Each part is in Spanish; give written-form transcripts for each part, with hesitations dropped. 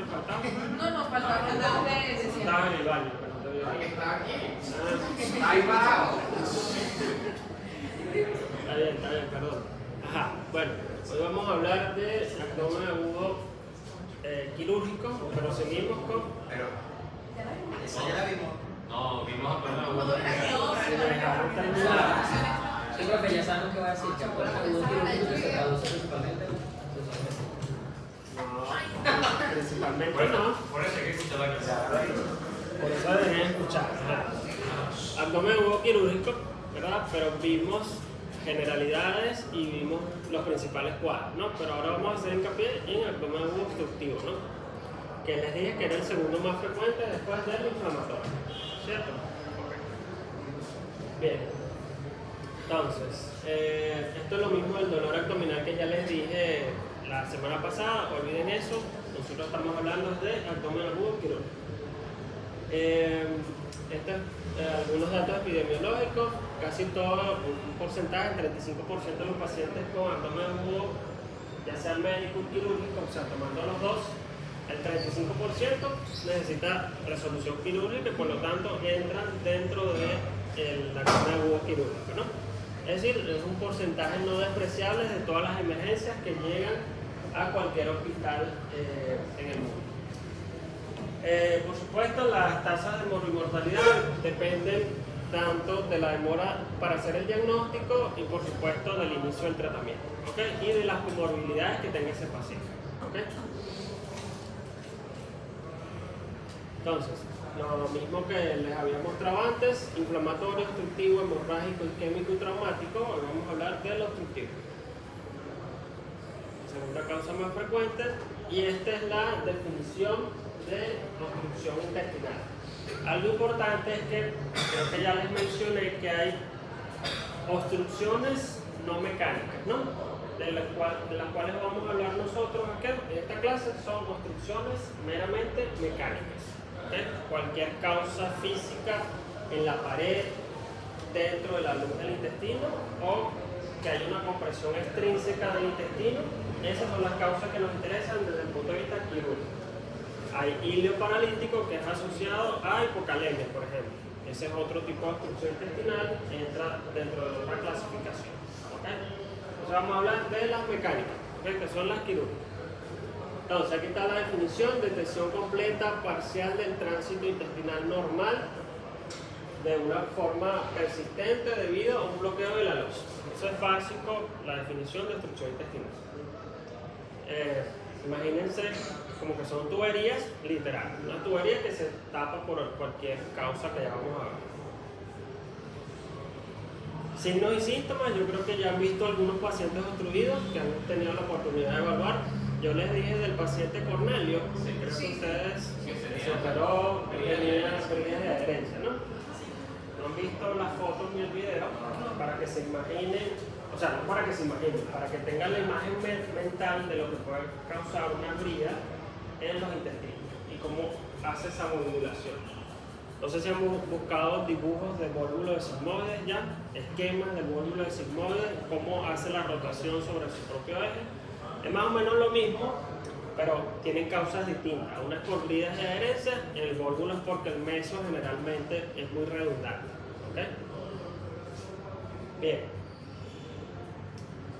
faltaba? No, faltaba el lado de Estaba en el baño, pero no te veo. Está aquí. Ah, Ahí parado. está bien, perdón. Ajá, bueno, hoy vamos a hablar de abdomen agudo quirúrgico, pero seguimos con... Pero, esa ya la vimos. No, vimos abdomen agudo. Si me dejaron terminar. Sí, profe, ya sabemos qué va a decir. Que abdomen agudo quirúrgico se traduce principalmente No, principalmente Bueno, no. por eso hay que escuchar la clase. Por eso deberían escuchar. Ajá. Abdomen agudo quirúrgico, ¿verdad? Pero vimos generalidades y vimos los principales cuadros, ¿no? Pero ahora vamos a hacer hincapié en abdomen agudo obstructivo, ¿no? Que les dije que era el segundo más frecuente después del inflamatorio, ¿cierto? Bien. Entonces, esto es lo mismo del dolor abdominal que ya les dije la semana pasada, olviden eso, nosotros estamos hablando de abdomen agudo quirúrgico. Algunos datos epidemiológicos, casi todo, un porcentaje, el 35% de los pacientes con abdomen agudo, ya sea médico o quirúrgico, o sea, tomando los dos, el 35% necesita resolución quirúrgica y por lo tanto entran dentro del abdomen agudo quirúrgico, ¿no? Es decir, es un porcentaje no despreciable de todas las emergencias que llegan a cualquier hospital en el mundo. Por supuesto, las tasas de morbimortalidad dependen tanto de la demora para hacer el diagnóstico y por supuesto del inicio del tratamiento, ¿okay? Y de las comorbilidades que tenga ese paciente, ¿okay? Entonces, lo mismo que les había mostrado antes, inflamatorio, obstructivo, hemorrágico, isquémico y traumático, hoy vamos a hablar del obstructivo. Segunda causa más frecuente, y esta es la definición de obstrucción intestinal. Algo importante es que, creo que ya les mencioné que hay obstrucciones no mecánicas, ¿no? De las cuales vamos a hablar nosotros aquí en esta clase son obstrucciones meramente mecánicas. ¿Okay? Cualquier causa física en la pared, dentro de la luz del intestino o que haya una compresión extrínseca del intestino, esas son las causas que nos interesan desde el punto de vista quirúrgico. Hay ilio paralítico que es asociado a hipocalemia, por ejemplo. Ese es otro tipo de obstrucción intestinal, entra dentro de otra clasificación. ¿Okay? Entonces vamos a hablar de las mecánicas, ¿okay? Que son las quirúrgicas. Entonces aquí está la definición: detección completa parcial del tránsito intestinal normal de una forma persistente debido a un bloqueo de la luz. Eso es básico, la definición de obstrucción intestinal. Imagínense como que son tuberías, literal, una tubería que se tapa por cualquier causa que ya vamos a ver. Signos y síntomas, yo creo que ya han visto algunos pacientes obstruidos que han tenido la oportunidad de evaluar. Yo les dije del paciente Cornelio, creo que ustedes se operó, tenía las líneas de adherencia, ¿no? No han visto las fotos ni el video para que se imaginen, o sea, no para que se imaginen, para que tengan la imagen mental de lo que puede causar una brida en los intestinos y cómo hace esa modulación. No sé si han buscado dibujos de vólvulo de sigmoides ya, esquemas del vólvulo de sigmoides, cómo hace la rotación sobre su propio eje. Es más o menos lo mismo, pero tienen causas distintas. Una es por bridas de adherencia, y el vólvulo es porque el meso generalmente es muy redundante. ¿Okay? Bien.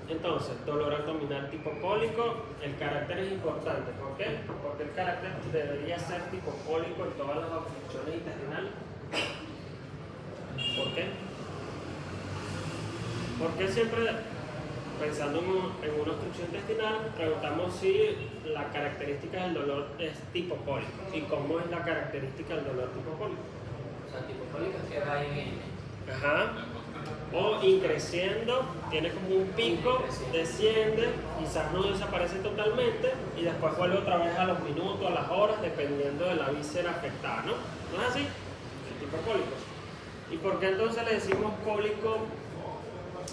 Entonces, dolor abdominal tipo cólico, el carácter es importante. ¿Por qué? Porque el carácter debería ser tipo cólico en todas las obstrucciones intestinales. ¿Por qué? Porque siempre, pensando en una obstrucción intestinal, preguntamos si la característica del dolor es tipo cólico. ¿Y cómo es la característica del dolor tipo cólico? O sea, tipo cólico es que va en N. Ajá. O increciendo, tiene como un pico, desciende, quizás no desaparece totalmente y después vuelve otra vez a los minutos, a las horas, dependiendo de la víscera afectada, ¿no? ¿No es así? El tipo cólico. ¿Y por qué entonces le decimos cólico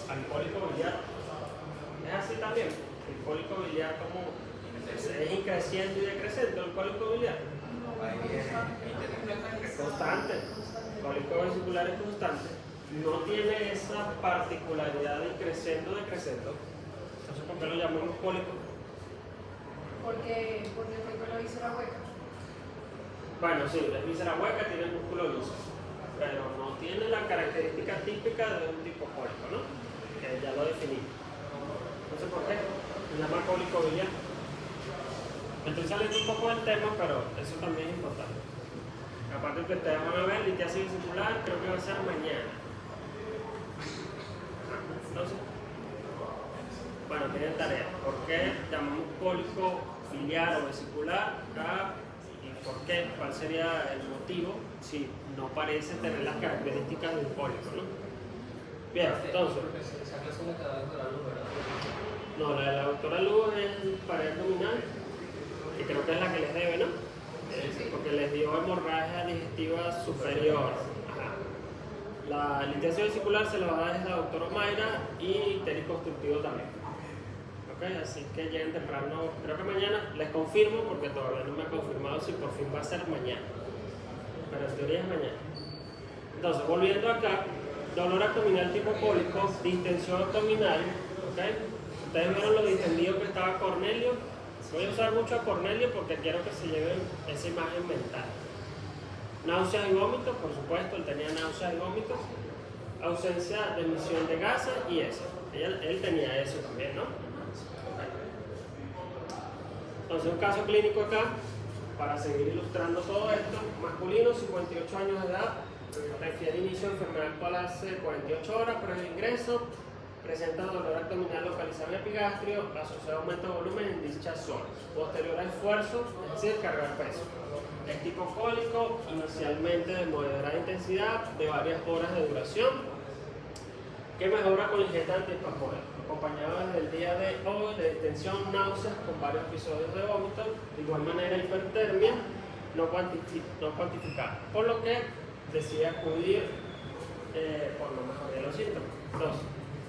al cólico biliar? ¿Es así también? El cólico biliar como es increciendo y decreciendo, el cólico biliar. Constante. El cólico vesicular es constante. No tiene esa particularidad de increciendo, decreciendo. Entonces, ¿por qué lo llamamos cólico? Porque el efecto lo hizo la hueca. Bueno, sí, la víscera hueca tiene músculo liso, pero no tiene la característica típica de un tipo cólico, ¿no? Que ya lo definí. No sé por qué, se llama cólico biliar. Estoy saliendo un poco del tema, pero eso también es importante. Aparte que ustedes van a ver litiasis vesicular, creo que va a ser mañana. Entonces, bueno, tienen tarea. ¿Por qué llamamos cólico biliar o vesicular? ¿Y por qué? ¿Cuál sería el motivo si no parece tener las características de un cólico, ¿no? Bien, entonces. Esa clase la acaba de doctora Luz, ¿verdad? No, la de la doctora Luz es pared abdominal, que creo que es la que les debe, ¿no? Porque les dio hemorragia digestiva superior. Ajá. La litiasis vesicular se la va a dar la doctora Mayra y icteric constructivo también. Ok, así que lleguen temprano, creo que mañana, les confirmo porque todavía no me ha confirmado si por fin va a ser mañana. Pero en teoría es mañana. Entonces, volviendo acá, dolor abdominal tipo cólico, distensión abdominal, ¿ok? Ustedes vieron lo distendido que estaba Cornelio. Voy a usar mucho a Cornelio porque quiero que se lleven esa imagen mental. Náuseas y vómitos, por supuesto, él tenía náuseas y vómitos. Ausencia de emisión de gases y eso. Él tenía eso también, ¿no? Entonces, un caso clínico acá, para seguir ilustrando todo esto. Masculino, 58 años de edad, refiere inicio de enfermedad actual hace 48 horas, pero el ingreso presenta dolor abdominal localizado en el epigastrio, asociado a aumento de volumen en dicha zona, posterior a esfuerzo, es decir, cargar peso. Es tipo cólico, inicialmente de moderada intensidad, de varias horas de duración, que mejora con ingesta de antiespasmódico, acompañado desde el día de hoy de distensión, náuseas con varios episodios de vómito, de igual manera hipertermia no cuantificada, por lo que decide acudir por lo mejor de los síntomas. Entonces,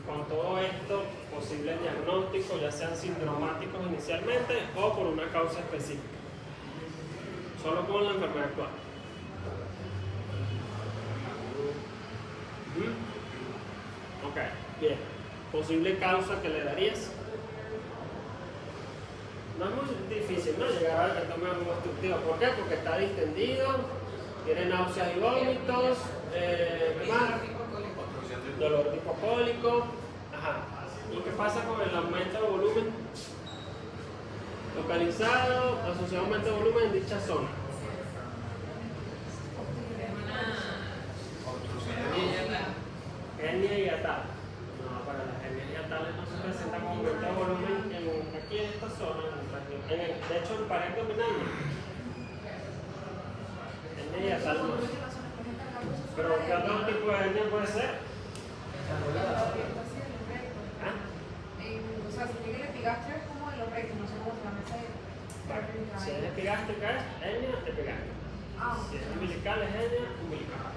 con todo esto, posible diagnóstico, ya sean sintomáticos inicialmente o por una causa específica. Solo con la enfermedad actual. Ok, bien. Posible causa que le darías. No es muy difícil, ¿no? Llegar al abdomen obstructivo. ¿Por qué? Porque está distendido, tiene náuseas y vómitos, ¿qué más? Dolor tipo cólico. Ajá. ¿Y qué pasa con el aumento de volumen? Localizado, asociado a aumento de volumen en dicha zona. Hernia y atal. No, para las hernias y atales no se presenta con aumento de volumen aquí en esta zona. De hecho, en pared abdominal no. Hernia y atal no. Pero ¿qué otro tipo de hernia puede ser? O sea, si llega el epigastrio es como el recto, no sé cómo se llama ese. Si es epigástrica es hernia epigástrica. Si es umbilical es hernia umbilical.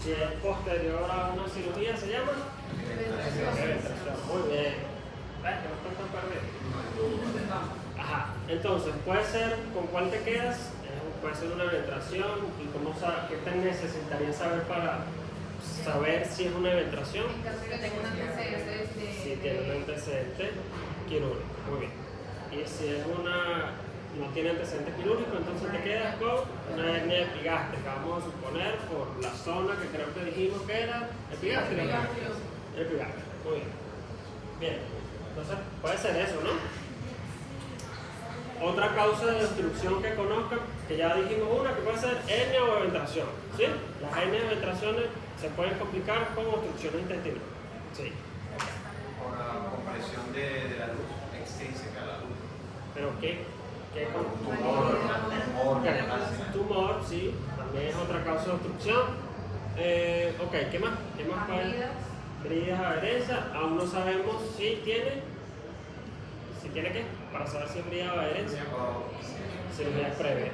Si es posterior a una cirugía se llama penetración. Muy bien. ¿Ves que no están tan perdidos? Ajá. Entonces, puede ser, ¿con cuál te quedas? Puede ser una penetración. ¿Y cómo qué te necesitaría saber para saber si es una penetración? En caso de que tenga un antecedente de... Si tiene un antecedente quirúrgico. Muy bien. Y si es no tiene antecedente quirúrgico, entonces te quedas con una hernia epigástrica. Vamos a suponer por la zona que creo que dijimos que era epigástrica. Epigástrica. Muy bien. Bien. Entonces puede ser eso, ¿no? Otra causa de obstrucción que conozcan, que ya dijimos una, que puede ser hernia o ventración. ¿Sí? Las hernias y ventraciones se pueden complicar con obstrucciones intestinales. Sí. Por compresión de la luz, extrínseca a la luz. ¿Pero qué Tumor, sí, también es otra causa de obstrucción. Ok, ¿qué más? ¿Qué más puede? Bridas adherencia, aún no sabemos si tiene qué, para saber si es brida o adherencia. Cirugías previas,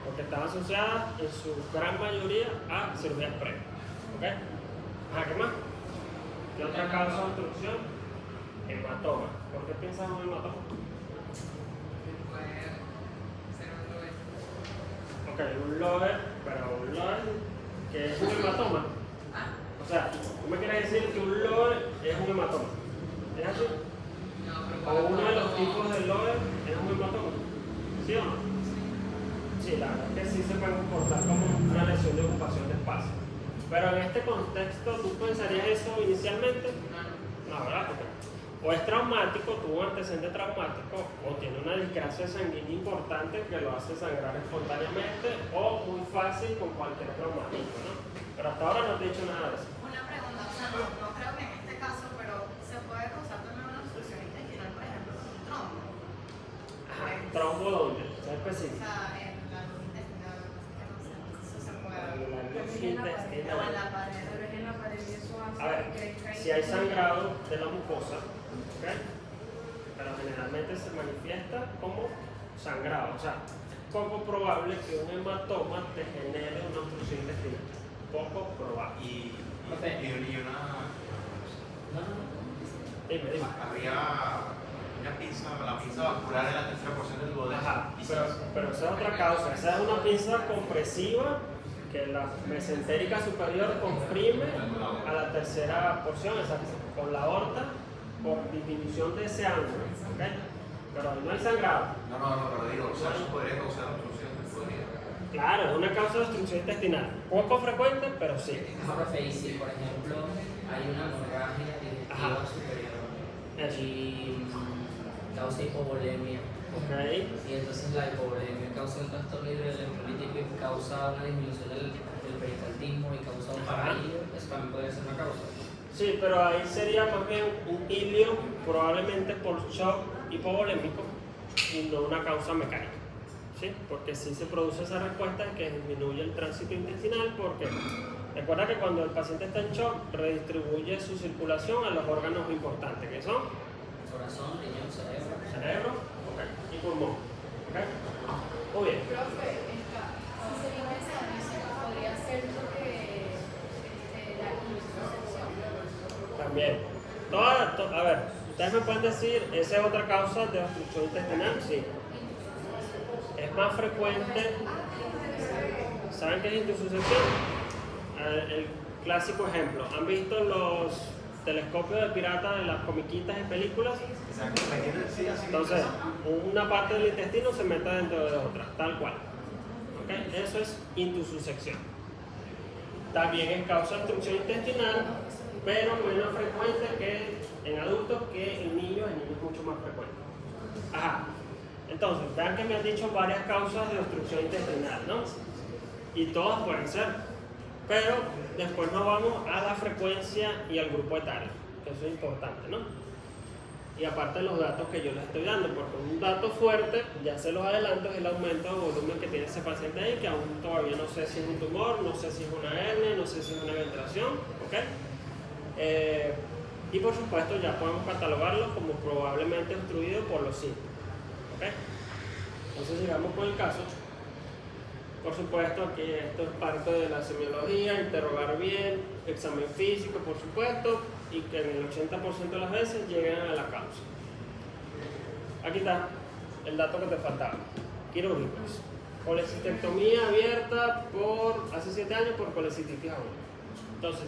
porque están asociadas en su gran mayoría a cirugías previas. ¿Ok? Ajá, ¿qué más? ¿Qué otra causa de obstrucción? Hematoma. ¿Por qué piensas en un hematoma? Ok, un LOE, pero un LOE que es un hematoma. O sea, ¿tú me quieres decir que un LOE es un hematoma? ¿Es así? ¿O uno de los tipos de LOE es un hematoma? ¿Sí o no? Sí, la verdad es que sí se puede comportar como una lesión de ocupación de espacio. Pero en este contexto, ¿tú pensarías eso inicialmente? No, ¿verdad? Porque o es traumático, tuvo un antecedente traumático, o tiene una discrasia sanguínea importante que lo hace sangrar espontáneamente, o muy fácil con cualquier traumatismo, ¿no? Pero hasta ahora no te he dicho nada de eso. Una pregunta, o sea, no creo que en este caso, pero ¿se puede causar también una obstrucción intestinal, por ejemplo, con un trombo? Ajá, ¿trombo dónde? ¿Es O específico? sea, en la luz intestinal, no sé, eso se puede. La luz O en intestinal. la pared. Pero es en la pared y eso hace A ver, que crezca. si hay sangrado de la mucosa, ¿ok? Pero generalmente se manifiesta como sangrado. O sea, es poco probable que un hematoma te genere una obstrucción intestinal. Poco probable. Y una. No, no, Dime, dime. Había una pinza, la pinza vascular en la tercera porción del duodeno. Ajá, Y pero esa es otra causa. Esa es una pinza compresiva que la mesentérica superior comprime a la tercera porción, exacto, con la aorta por disminución de ese ángulo, ¿ok? Pero ahí no hay sangrado. No, pero digo, o sea, eso podría causar obstrucción. Podría. Claro, es una causa de obstrucción intestinal. Poco frecuente, pero sí. no. Profe, y si por ejemplo hay una hemorragia digestiva Ajá. superior Eso. y causa hipovolemia, ¿Ok? y entonces la hipovolemia causa un trastorno hidroelectrolítico y causa una disminución del peristaltismo y causa un Ajá. paralítico, eso también puede ser una causa. Sí, pero ahí sería más bien un ilio, probablemente por shock hipovolémico y no una causa mecánica. ¿Sí? Porque sí se produce esa respuesta que disminuye el tránsito intestinal porque recuerda que cuando el paciente está en shock redistribuye su circulación a los órganos importantes que son Corazón, riñón, cerebro. cerebro, ok, y pulmón. ¿Ok? Muy bien. Profe, si sería necesario, podría ser porque la insuficiencia. También. A ver, ustedes me pueden decir, ¿esa es otra causa de obstrucción intestinal? Sí. Es más frecuente. ¿Saben qué es insuficiencia? El clásico ejemplo. ¿Han visto los telescopios de pirata de las comiquitas en películas? Exacto, sí, así. Entonces, una parte del intestino se mete dentro de otra, tal cual. ¿Ok? Eso es intussusección. También es causa de obstrucción intestinal, pero menos frecuente que en adultos que en niños es mucho más frecuente. Ajá. Entonces, vean que me han dicho varias causas de obstrucción intestinal, ¿no? Y todas pueden ser. Pero después nos vamos a la frecuencia y al grupo etario, que eso es importante, ¿no? Y aparte los datos que yo les estoy dando, porque un dato fuerte, ya se los adelanto, es el aumento de volumen que tiene ese paciente ahí, que aún todavía no sé si es un tumor, no sé si es una hernia, no sé si es una ventración, ¿ok? Y por supuesto ya podemos catalogarlo como probablemente obstruido por los síntomas, ¿ok? Entonces sigamos con el caso. Por supuesto, aquí esto es parte de la semiología, interrogar bien, examen físico, por supuesto, y que en el 80% de las veces lleguen a la causa. Aquí está el dato que te faltaba. Quirúrgicos. Colecistectomía abierta hace 7 años por colecistitis aguda. Entonces,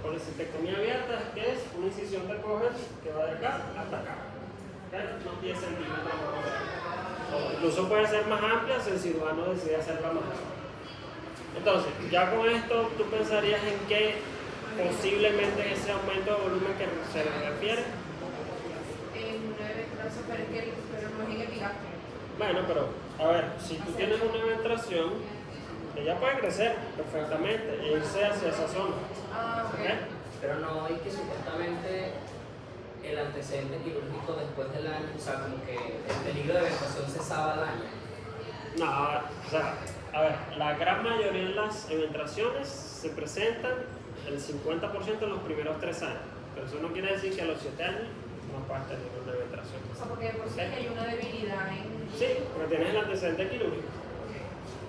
colecistectomía abierta es una incisión de coger que va de acá hasta acá. ¿Okay? Unos 10 centímetros más o menos. O incluso puede ser más amplia si el cirujano decide hacerla más amplia. Entonces, ya con esto, ¿tú pensarías en qué posiblemente ese aumento de volumen que se refiere? En una ventración, pero no es en epigastrio. Bueno, pero, a ver, si tú tienes una ventración, ella puede crecer perfectamente e irse hacia esa zona. Ah, ok. ¿Ok? Pero no hay que supuestamente el antecedente quirúrgico después del año, o sea, como que el peligro de ventración cesaba al año. No, o sea, a ver, la gran mayoría de las ventraciones se presentan el 50% en los primeros 3 años. Pero eso no quiere decir que a los 7 años no puedas tener una ventración. O sea, porque de por sí hay una debilidad en. Sí, porque tienes el antecedente quirúrgico.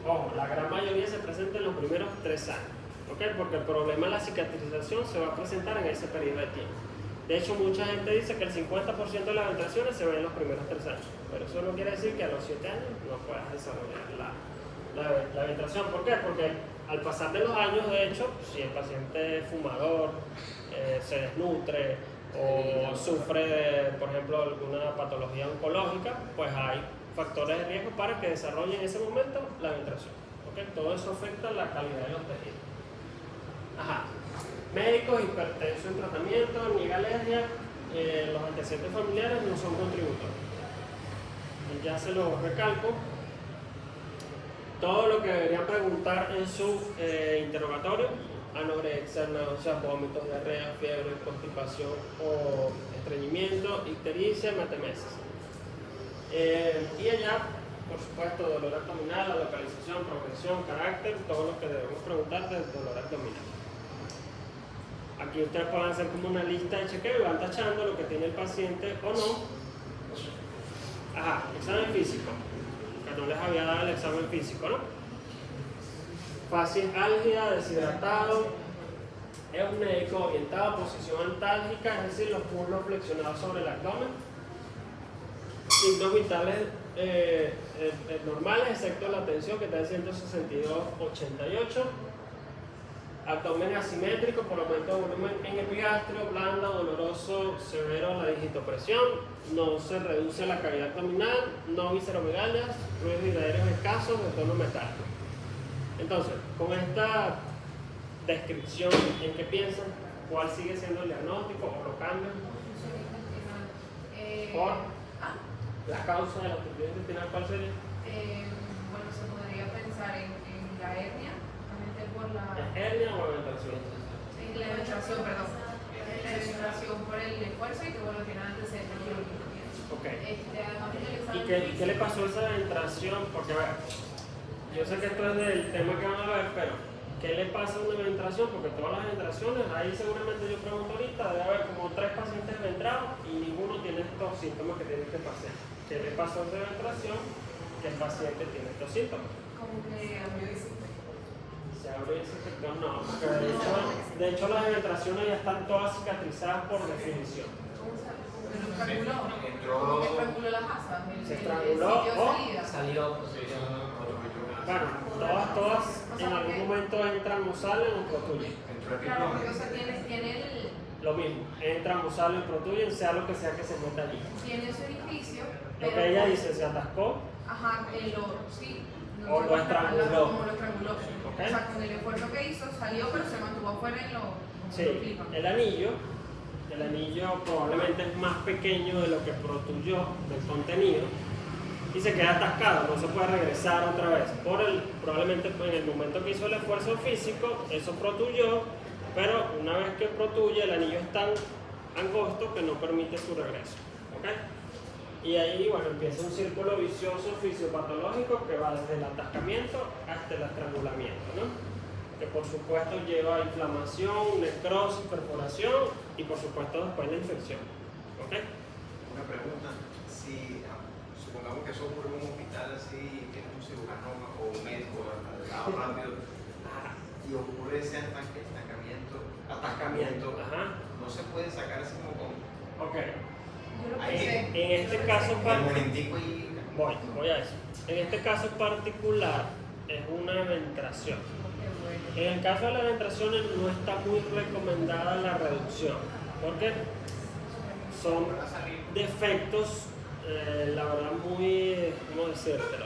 Ojo, la gran mayoría se presenta en los primeros 3 años. ¿Ok? Porque el problema de la cicatrización se va a presentar en ese periodo de tiempo. De hecho, mucha gente dice que el 50% de las ventraciones se ven en los primeros 3 años. Pero eso no quiere decir que a los 7 años no puedas desarrollar la ventración. ¿Por qué? Porque al pasar de los años, de hecho, si el paciente es fumador, se desnutre o sufre de, por ejemplo, alguna patología oncológica, pues hay factores de riesgo para que desarrolle en ese momento la ventración. ¿Okay? Todo eso afecta la calidad de los tejidos. Ajá. Médicos, hipertenso en tratamiento, niega alergia, los antecedentes familiares no son contributores. Y ya se lo recalco. Todo lo que deberían preguntar en su interrogatorio: anorexia, náuseas, vómitos, diarrea, fiebre, constipación o estreñimiento, ictericia, hematemesis. Y allá, por supuesto, dolor abdominal, la localización, progresión, carácter, todo lo que debemos preguntar del dolor abdominal. Aquí ustedes pueden hacer como una lista de chequeo y van tachando lo que tiene el paciente o no. Ajá, examen físico, que no les había dado el examen físico, ¿no? Facies álgida, deshidratado, eumneico, orientado a posición antálgica, es decir, los muslos flexionados sobre el abdomen. Signos vitales normales, excepto la tensión que está en 162/88. Abdomen asimétrico por aumento de volumen en epigastrio, blando, doloroso, severo la digitopresión, no se reduce la cavidad abdominal, no visceromegalias, ruidos hidroaéreos escasos de tono metálico. Entonces, con esta descripción, ¿en qué piensan? ¿Cuál sigue siendo el diagnóstico o lo cambian? Por la causa de la obstrucción intestinal, ¿cuál sería? Bueno, se podría pensar en la hernia, realmente por la... ¿Es hernia o ventración? La ventración, perdón. La ventración por el esfuerzo y que bueno, tiene antecedentes quirúrgicos. Ok. Además del ¿Y examen qué le pasó a esa ventración? Porque a ver, yo sé que esto es del tema que van a ver, pero ¿qué le pasa a una ventración? Porque todas las ventraciones, ahí seguramente yo pregunto ahorita, debe haber como 3 pacientes ventrados y ninguno tiene estos síntomas que tiene este paciente. ¿Qué le pasó a esa ventración? Que el paciente tiene estos síntomas. como que abrió y se fue. ¿Se abrió y se infectó? No, porque de hecho las ventraciones ya están todas cicatrizadas por definición. ¿Cómo se lo estranguló? Entró- ¿Cómo que estranguló las asas? Se estranguló o Salió. Bueno, todas en algún momento entran o salen o protuyen. Entró el Claro, porque o diploma. sea, tiene el... Lo mismo, entran o salen o protuyen, sea lo que sea que se meta allí. Tiene su orificio, Lo que ella dice, se atascó. Ajá, sí. O lo estranguló. Como lo estranguló. Ok. O sea, con el esfuerzo que hizo, salió, pero se mantuvo afuera en lo Sí, el anillo probablemente es más pequeño de lo que protuyó del contenido y se queda atascado, no se puede regresar otra vez. Probablemente en el momento que hizo el esfuerzo físico, eso protuyó, pero una vez que protuye, el anillo es tan angosto que no permite su regreso. ¿Ok? Y ahí, bueno, empieza un círculo vicioso fisiopatológico que va desde el atascamiento hasta el estrangulamiento, ¿no? Que por supuesto lleva a inflamación, necrosis, perforación y por supuesto después la infección. ¿Ok? Una pregunta, si supongamos que eso ocurre en un hospital así, tiene un cirujano o un médico al lado rápido y ocurre ese atascamiento, Ajá. no se puede sacar así como con Ok. Yo lo Ahí. pensé. En este caso un particular, momentico y voy a eso. En este caso particular es una ventración. En el caso de las ventraciones no está muy recomendada la reducción, porque son defectos, la verdad, muy, ¿cómo decírtelo?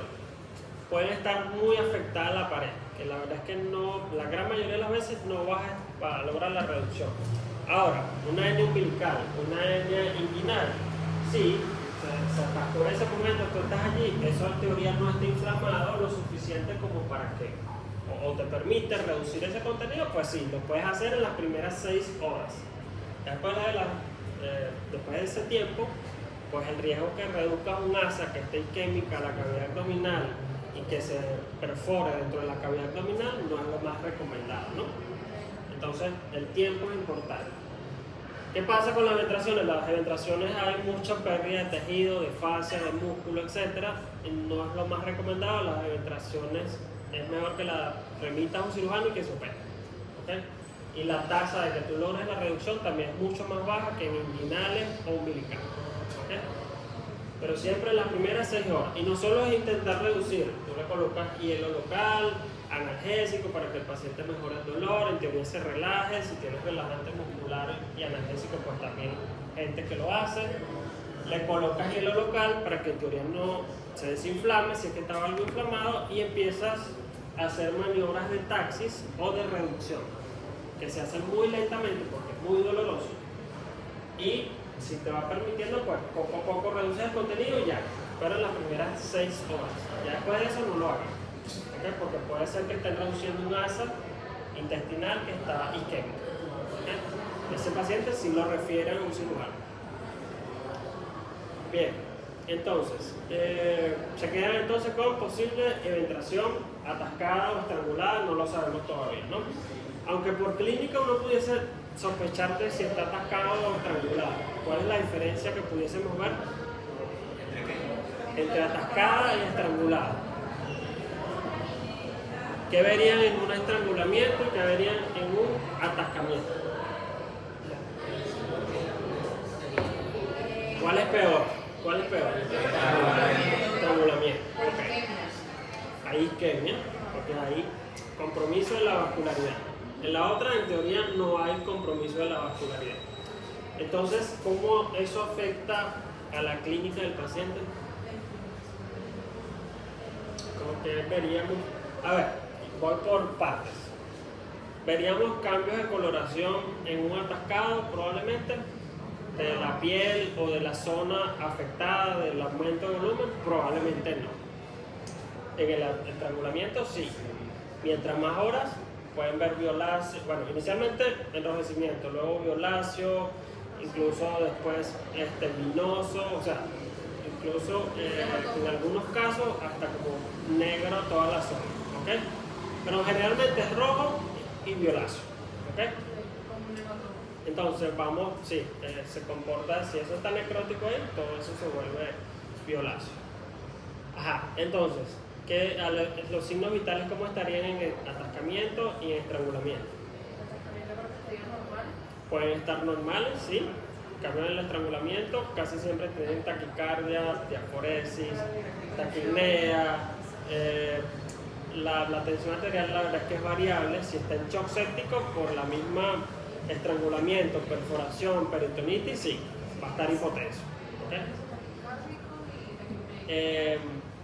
Pueden estar muy afectada la pared, que la verdad es que no, la gran mayoría de las veces no vas a lograr la reducción. Ahora, una hernia umbilical, una hernia inguinal, sí, se atascó en ese momento, tú estás allí, eso en teoría no está inflamado lo suficiente como para que o te permite reducir ese contenido, pues sí, lo puedes hacer en las primeras 6 horas. Después de ese tiempo, pues el riesgo que reduzca un asa que esté isquémica a la cavidad abdominal y que se perfore dentro de la cavidad abdominal no es lo más recomendado, ¿no? Entonces, el tiempo es importante. ¿Qué pasa con las ventraciones? Las ventraciones hay mucha pérdida de tejido, de fascia, de músculo, etc. Y no es lo más recomendado. Las ventraciones es mejor que la remitas a un cirujano y que se opere. ¿Okay? Y la tasa de que tú logres la reducción también es mucho más baja que en inguinales o umbilicales. ¿Okay? Pero siempre en las primeras 6 horas. Y no solo es intentar reducir, tú le colocas hielo local, analgésico para que el paciente mejore el dolor, en teoría se relaje, si tienes relajantes musculares y analgésicos, pues también gente que lo hace. le colocas hielo local para que en teoría no se desinflame si es que estaba algo inflamado y empiezas a hacer maniobras de taxis o de reducción que se hacen muy lentamente porque es muy doloroso y si te va permitiendo pues poco a poco reduces el contenido y ya, pero en las primeras 6 horas, ya después de eso no lo hagas, ¿okay? Porque puede ser que estén reduciendo un asa intestinal que está isquémica, ¿okay? Ese paciente sí lo refieren a un cirujano. Bien, entonces, se quedan entonces con posible eventración atascada o estrangulada, no lo sabemos todavía, ¿no? Aunque por clínica uno pudiese sospechar de si está atascado o estrangulado. ¿Cuál es la diferencia que pudiésemos ver? Entre atascada y estrangulada. ¿Qué verían en un estrangulamiento y qué verían en un atascamiento? ¿Cuál es peor? ¿Cuál es peor? Estrangulamiento. Okay. Hay isquemia, porque hay compromiso de la vascularidad. En la otra, en teoría, no hay compromiso de la vascularidad. Entonces, ¿cómo eso afecta a la clínica del paciente? Como que veríamos, a ver, voy por partes. Veríamos cambios de coloración en un atascado, probablemente, de la piel o de la zona afectada, del aumento de volumen, probablemente no. En el estrangulamiento, sí. Mientras más horas, pueden ver violáceo, bueno, inicialmente enrojecimiento, luego violáceo, incluso después vinoso, o sea, incluso en algunos casos hasta como negro toda la zona, ¿ok? Pero generalmente es rojo y violáceo, ¿ok? Entonces vamos, sí, se comporta, si eso está necrótico ahí, todo eso se vuelve violáceo. Ajá, entonces, los signos vitales cómo estarían en el atascamiento y en estrangulamiento. Pueden estar normales, sí. En cambio en el estrangulamiento casi siempre tienen taquicardia, diaforesis, taquipnea. La tensión arterial la verdad es que es variable. Si está en shock séptico por la misma estrangulamiento, perforación, peritonitis, sí, va a estar hipotenso. ¿Okay?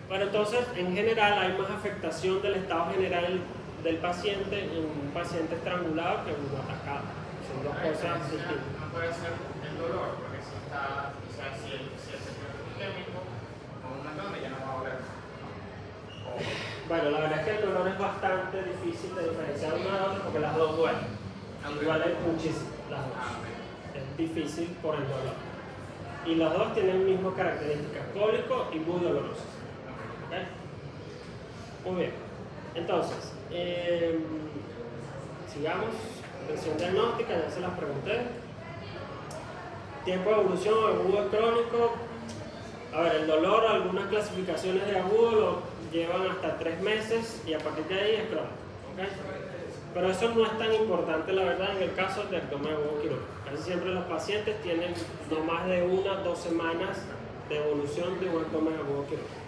Pero entonces, en general, hay más afectación del estado general del paciente en un paciente estrangulado que en un atascado. Son dos cosas distintas. No puede ser el dolor, porque si está, o sea, si el sector es isquémico, con un montón ya no va a doler. Bueno, la verdad es que el dolor es bastante difícil de diferenciar una de otra porque las dos duelen. Duelen muchísimo, las dos. Es difícil por el dolor. Y las dos tienen mismas características, cólico y muy doloroso. ¿Okay? Muy bien. Entonces, sigamos. Tensión diagnóstica, ya se las pregunté. Tiempo de evolución, agudo crónico. A ver, el dolor, algunas clasificaciones de agudo lo llevan hasta 3 meses y a partir de ahí es crónico. ¿Okay? Pero eso no es tan importante, la verdad, en el caso del abdomen agudo quirúrgico. Casi siempre los pacientes tienen no más de 1 o 2 semanas de evolución de un abdomen agudo quirúrgico.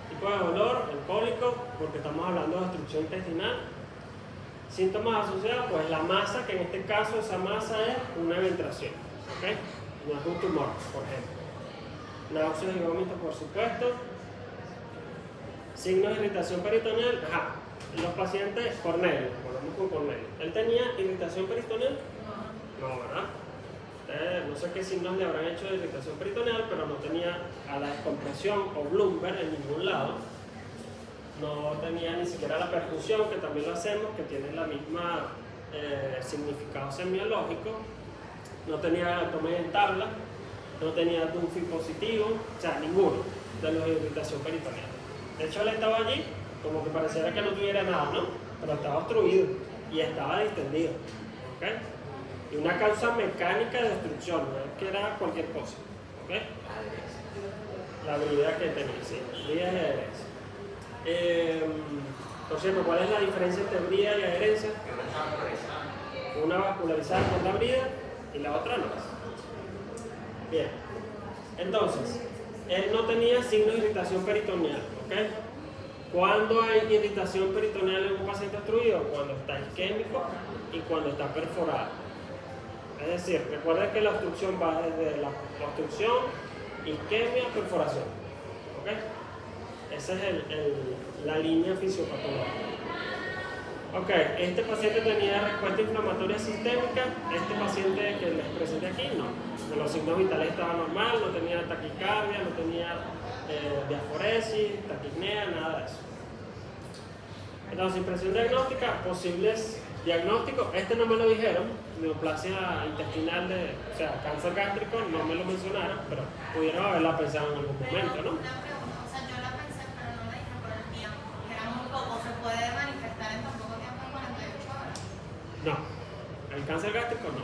Tipo de dolor, el cólico, porque estamos hablando de obstrucción intestinal. Síntomas asociados, pues la masa, que en este caso esa masa es una eventración, ¿ok? No es un tumor, por ejemplo. Náuseas y vómitos, por supuesto. Signos de irritación peritoneal, ajá. Los pacientes, Cornelio, volvemos con Cornelio. ¿Él tenía irritación peritoneal? No, ¿verdad? No sé qué signos le habrán hecho de irritación peritoneal, pero no tenía a la descompresión o Bloomberg en ningún lado. No tenía ni siquiera la perfusión, que también lo hacemos, que tiene la misma significado semiológico. No tenía abdomen en tabla, no tenía Dunphy positivo, o sea, ninguno de los de irritación peritoneal. De hecho, él estaba allí como que pareciera que no tuviera nada, ¿no? Pero estaba obstruido y estaba distendido. ¿Okay? Y una causa mecánica de obstrucción, no es que era cualquier cosa. ¿Okay? La habilidad que tenía, sí, brida y adherencia. Por cierto, ¿cuál es la diferencia entre brida y adherencia? Una vascularizada con la brida y la otra no. Bien, entonces, él no tenía signos de irritación peritoneal, ¿ok? ¿Cuándo hay irritación peritoneal en un paciente obstruido? Cuando está isquémico y cuando está perforado. Es decir, recuerden que la obstrucción va desde la obstrucción, isquemia, perforación. ¿Ok? Esa es la línea fisiopatológica. Ok, este paciente tenía respuesta inflamatoria sistémica. Este paciente que les presenté aquí, no. Los signos vitales estaban normal, no tenía taquicardia, no tenía diaforesis, taquipnea, nada de eso. Entonces, impresión diagnóstica, posibles diagnósticos. Este no me lo dijeron, neoplasia intestinal, o sea, cáncer gástrico, no me lo mencionaron, pero pudieron haberla pensado en algún momento, ¿no? Una pregunta, o sea, yo la pensé, pero no la dije por el tiempo, que era muy poco, se puede manifestar en tan poco tiempo, en 48 horas. No, el cáncer gástrico no,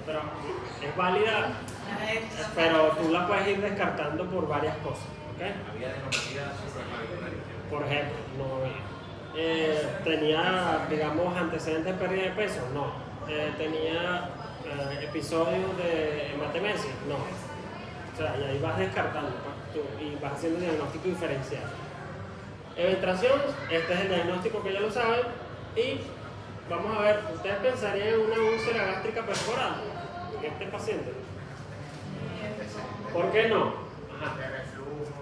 pero es válida, pero tú la puedes ir descartando por varias cosas, ¿ok? Había denominada supramarginal. Por ejemplo, no tenía, digamos, antecedentes de pérdida de peso, no. Tenía episodios de hematemesis, no. O sea, y ahí vas descartando y vas haciendo diagnóstico diferencial. Eventración, este es el diagnóstico que ya lo saben. Y vamos a ver, ¿ustedes pensarían en una úlcera gástrica perforada en este paciente? ¿Por qué no? Ajá. De reflujo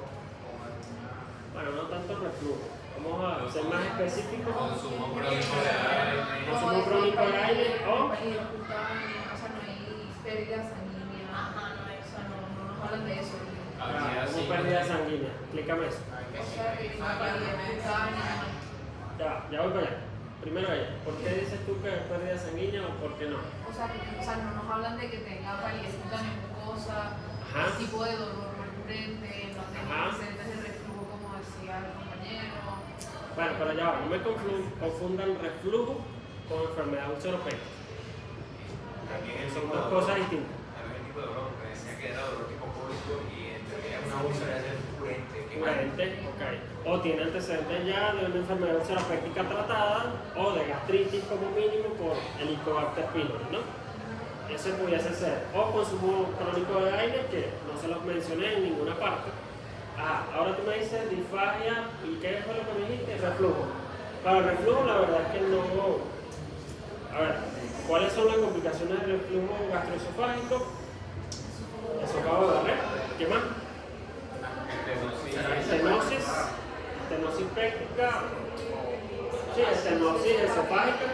o alguna. Bueno, no tanto reflujo. Vamos a ser más específicos. Consumo crónico de aire. Consumo crónico de aire o O sea, no hay pérdida sanguínea. Ajá, no hay. O sea, no nos hablan de eso. Actividad como pérdida sanguínea. Explícame eso. O sea, que tiene una pérdida cutánea. Ya voy para allá. Primero ella. ¿Por qué dices tú que es pérdida sanguínea o por qué no? O sea, no nos hablan de que tenga palidez cutánea mucosa, Ajá. tipo de dolor recurrente, no tenga Ajá. antecedentes de reflujo, como decía el compañero. Bueno, pero ya va. No me confundan reflujo con enfermedad ulceropéctica. También el Son tipo dos de cosas dolor. distintas. También el tipo de dolor, porque decía que era dolor tipo cólico y en teoría una úlcera es recurrente. Recurrente, ok. O tiene antecedentes ya de una enfermedad ulceropéctica tratada o de gastritis como mínimo por Helicobacter pylori, ¿no? Ese pudiese ser. O consumo crónico de aire, que no se los mencioné en ninguna parte. Ahora tú me dices disfagia, ¿y qué fue lo que me dijiste? Reflujo. Para el reflujo la verdad es que no... A ver, ¿cuáles son las complicaciones del reflujo gastroesofágico? Eso acabo de ver. ¿Qué más? Estenosis péptica. Sí, estenosis esofágica.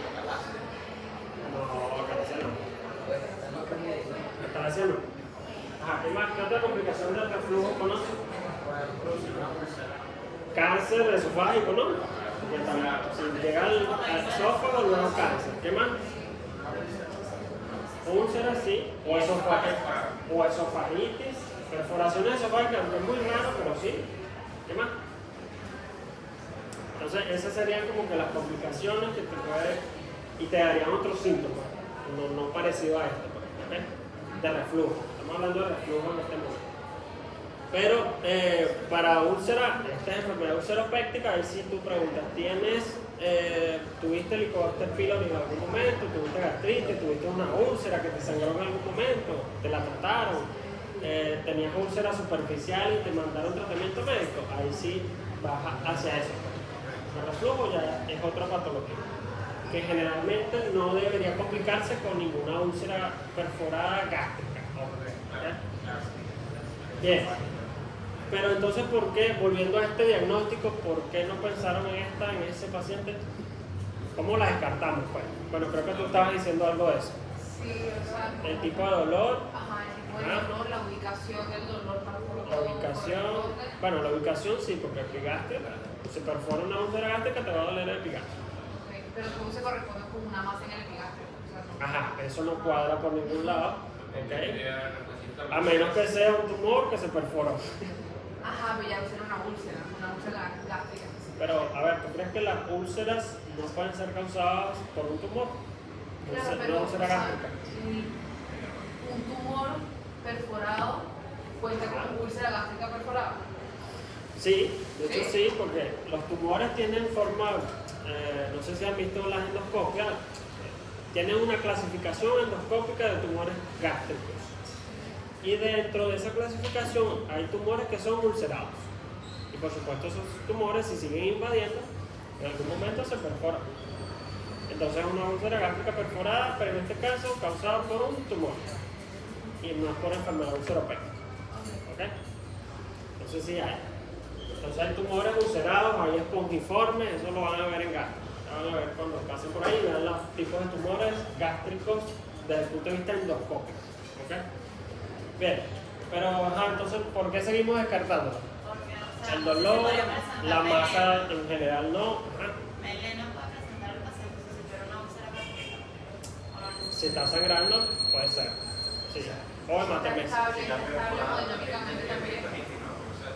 No, Calacia no. Calacia no. Ajá, ¿qué más? ¿Qué otra complicación del reflujo conoces? Cáncer esofágico, ¿no? Porque también, si llega al esófago, luego cáncer. ¿Qué más? Úlceras, sí. O esofagitis. Perforaciones esofágicas, no es muy raro, pero sí. ¿Qué más? Entonces, esas serían como que las complicaciones que te puede y te darían otros síntomas, no parecido a esto, ¿okay? De reflujo. Estamos hablando de reflujo en este momento. Pero para úlcera, esta es enfermedad ulceropéctica, ahí sí tú preguntas, ¿tuviste Helicobacter pylori en algún momento? ¿Tuviste gastritis? ¿Tuviste una úlcera que te sangró en algún momento? ¿Te la trataron? ¿Tenías úlcera superficial y te mandaron tratamiento médico? Ahí sí vas hacia eso. El reflujo ya es otra patología que generalmente no debería complicarse con ninguna úlcera perforada gástrica. Bien, pero entonces, ¿por qué, volviendo a este diagnóstico, por qué no pensaron en ese paciente? ¿Cómo la descartamos? Pues? Bueno, creo que tú estabas diciendo algo de eso. Sí, o sea, El tipo de dolor, ajá, el tipo de dolor, la ubicación del dolor para la ubicación. Bueno, la ubicación sí, porque el epigastrio, si perfora una úlcera gástrica, te va a doler el epigastrio. pero cómo se corresponde con una masa en el epigastrio. O sea, no. Ajá, eso no cuadra por ningún lado, ¿ok? A menos que sea un tumor que se perfora. Ajá, pero ya será una úlcera gástrica. Pero, a ver, ¿tú crees que las úlceras no pueden ser causadas por un tumor? Claro, Una pero úlcera gástrica. un tumor perforado cuenta con úlcera gástrica perforada. Sí, de hecho sí, porque los tumores tienen forma, no sé si han visto las endoscopias, tienen una clasificación endoscópica de tumores gástricos. Y dentro de esa clasificación hay tumores que son ulcerados. Y por supuesto esos tumores, si siguen invadiendo, en algún momento se perforan. Entonces una úlcera gástrica perforada, pero en este caso causada por un tumor y no por enfermedad ulceropéctica. ¿Ok? Entonces sí hay. Entonces hay tumores ulcerados, hay espongiformes, eso lo van a ver en gastro. Van a ver cuando pasen por ahí, vean los tipos de tumores gástricos desde el punto de vista endoscópico. ¿Ok? Bien, pero entonces, ¿por qué seguimos descartándolo? Porque, o sea, El no se dolor, podría presentar la melena. masa en general no. Melena puede presentar el paciente si tuviera una úlcera gástrica. O no necesita. Si está sangrando, puede ser. Sí. O hematema. Estable hemodinámicamente también.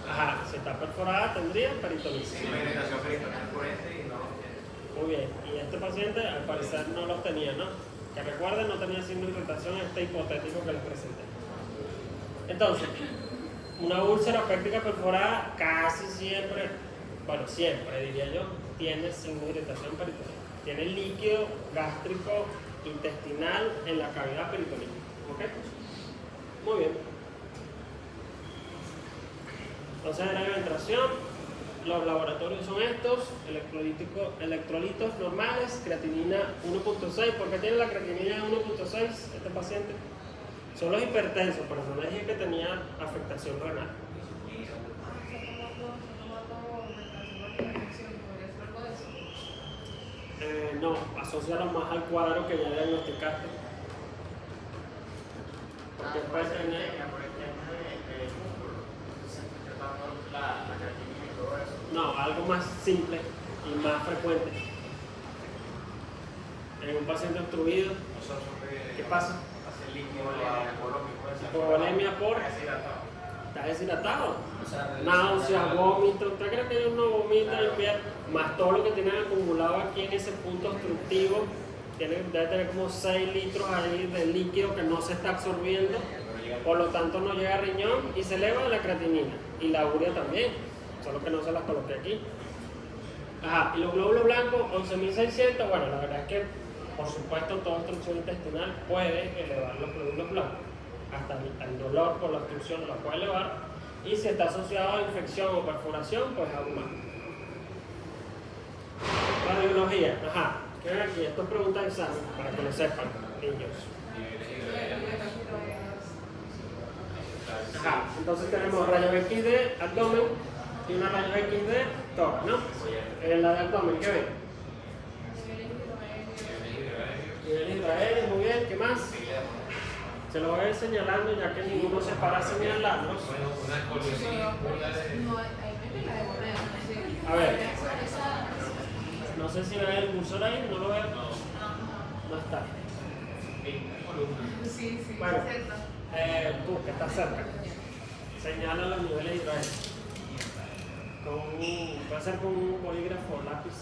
Ajá, si está perforada tendría peritonitis. Sí, una irritación peritoneal por y no. Muy bien, y este paciente al parecer no los tenía, ¿no? Que recuerden, no tenía signo de irritación en este hipotético que les presenté. Entonces, una úlcera péptica perforada casi siempre, bueno, siempre diría yo, tiene signo de irritación peritoneal. Tiene líquido gástrico intestinal en la cavidad peritoneal. ¿Ok? Muy bien. Entonces, la alimentación, los laboratorios son estos: electrolitos normales, creatinina 1.6. ¿Por qué tiene la creatinina 1.6 este paciente? Son los hipertensos, pero no les dije que tenía afectación renal. No, asociarlo más al cuadro que ya diagnosticaste. Porque puede tener. No, algo más simple y más frecuente. En un paciente obstruido, ¿qué pasa? Hipovolemia por está deshidratado. O sea, Náuseas, vómitos. ¿Usted cree que ellos no vomitan en invierno? Más todo lo que tienen acumulado aquí en ese punto obstructivo. Debe tener como 6 litros ahí de líquido que no se está absorbiendo. Por lo tanto no llega a riñón y se eleva la creatinina. Y la urea también. Solo que no se las coloqué aquí. Ajá, y los glóbulos blancos, 11.600. Bueno, la verdad es que, por supuesto, toda obstrucción intestinal puede elevar los glóbulos blancos. Hasta el dolor por la obstrucción lo puede elevar. Y si está asociado a infección o perforación, pues aún más. Radiología, ajá. ¿Qué ven aquí? Esto es pregunta de examen, para que lo sepan, niños. Ajá, entonces tenemos rayos X de abdomen y una rayos X de tórax, ¿no? En la de abdomen, ¿qué ven? Nivel hidroaéreo, muy bien, ¿qué más? Se lo voy a ir señalando ya que ninguno se para a señalarlos. Una escoliosis A ver, no sé si ven el cursor ahí, ¿no lo ven? No está. Sí, sí, Bueno. es cierto. Tú, que estás cerca, señala los niveles hidroaéreos. Puede ser con un bolígrafo o lápiz.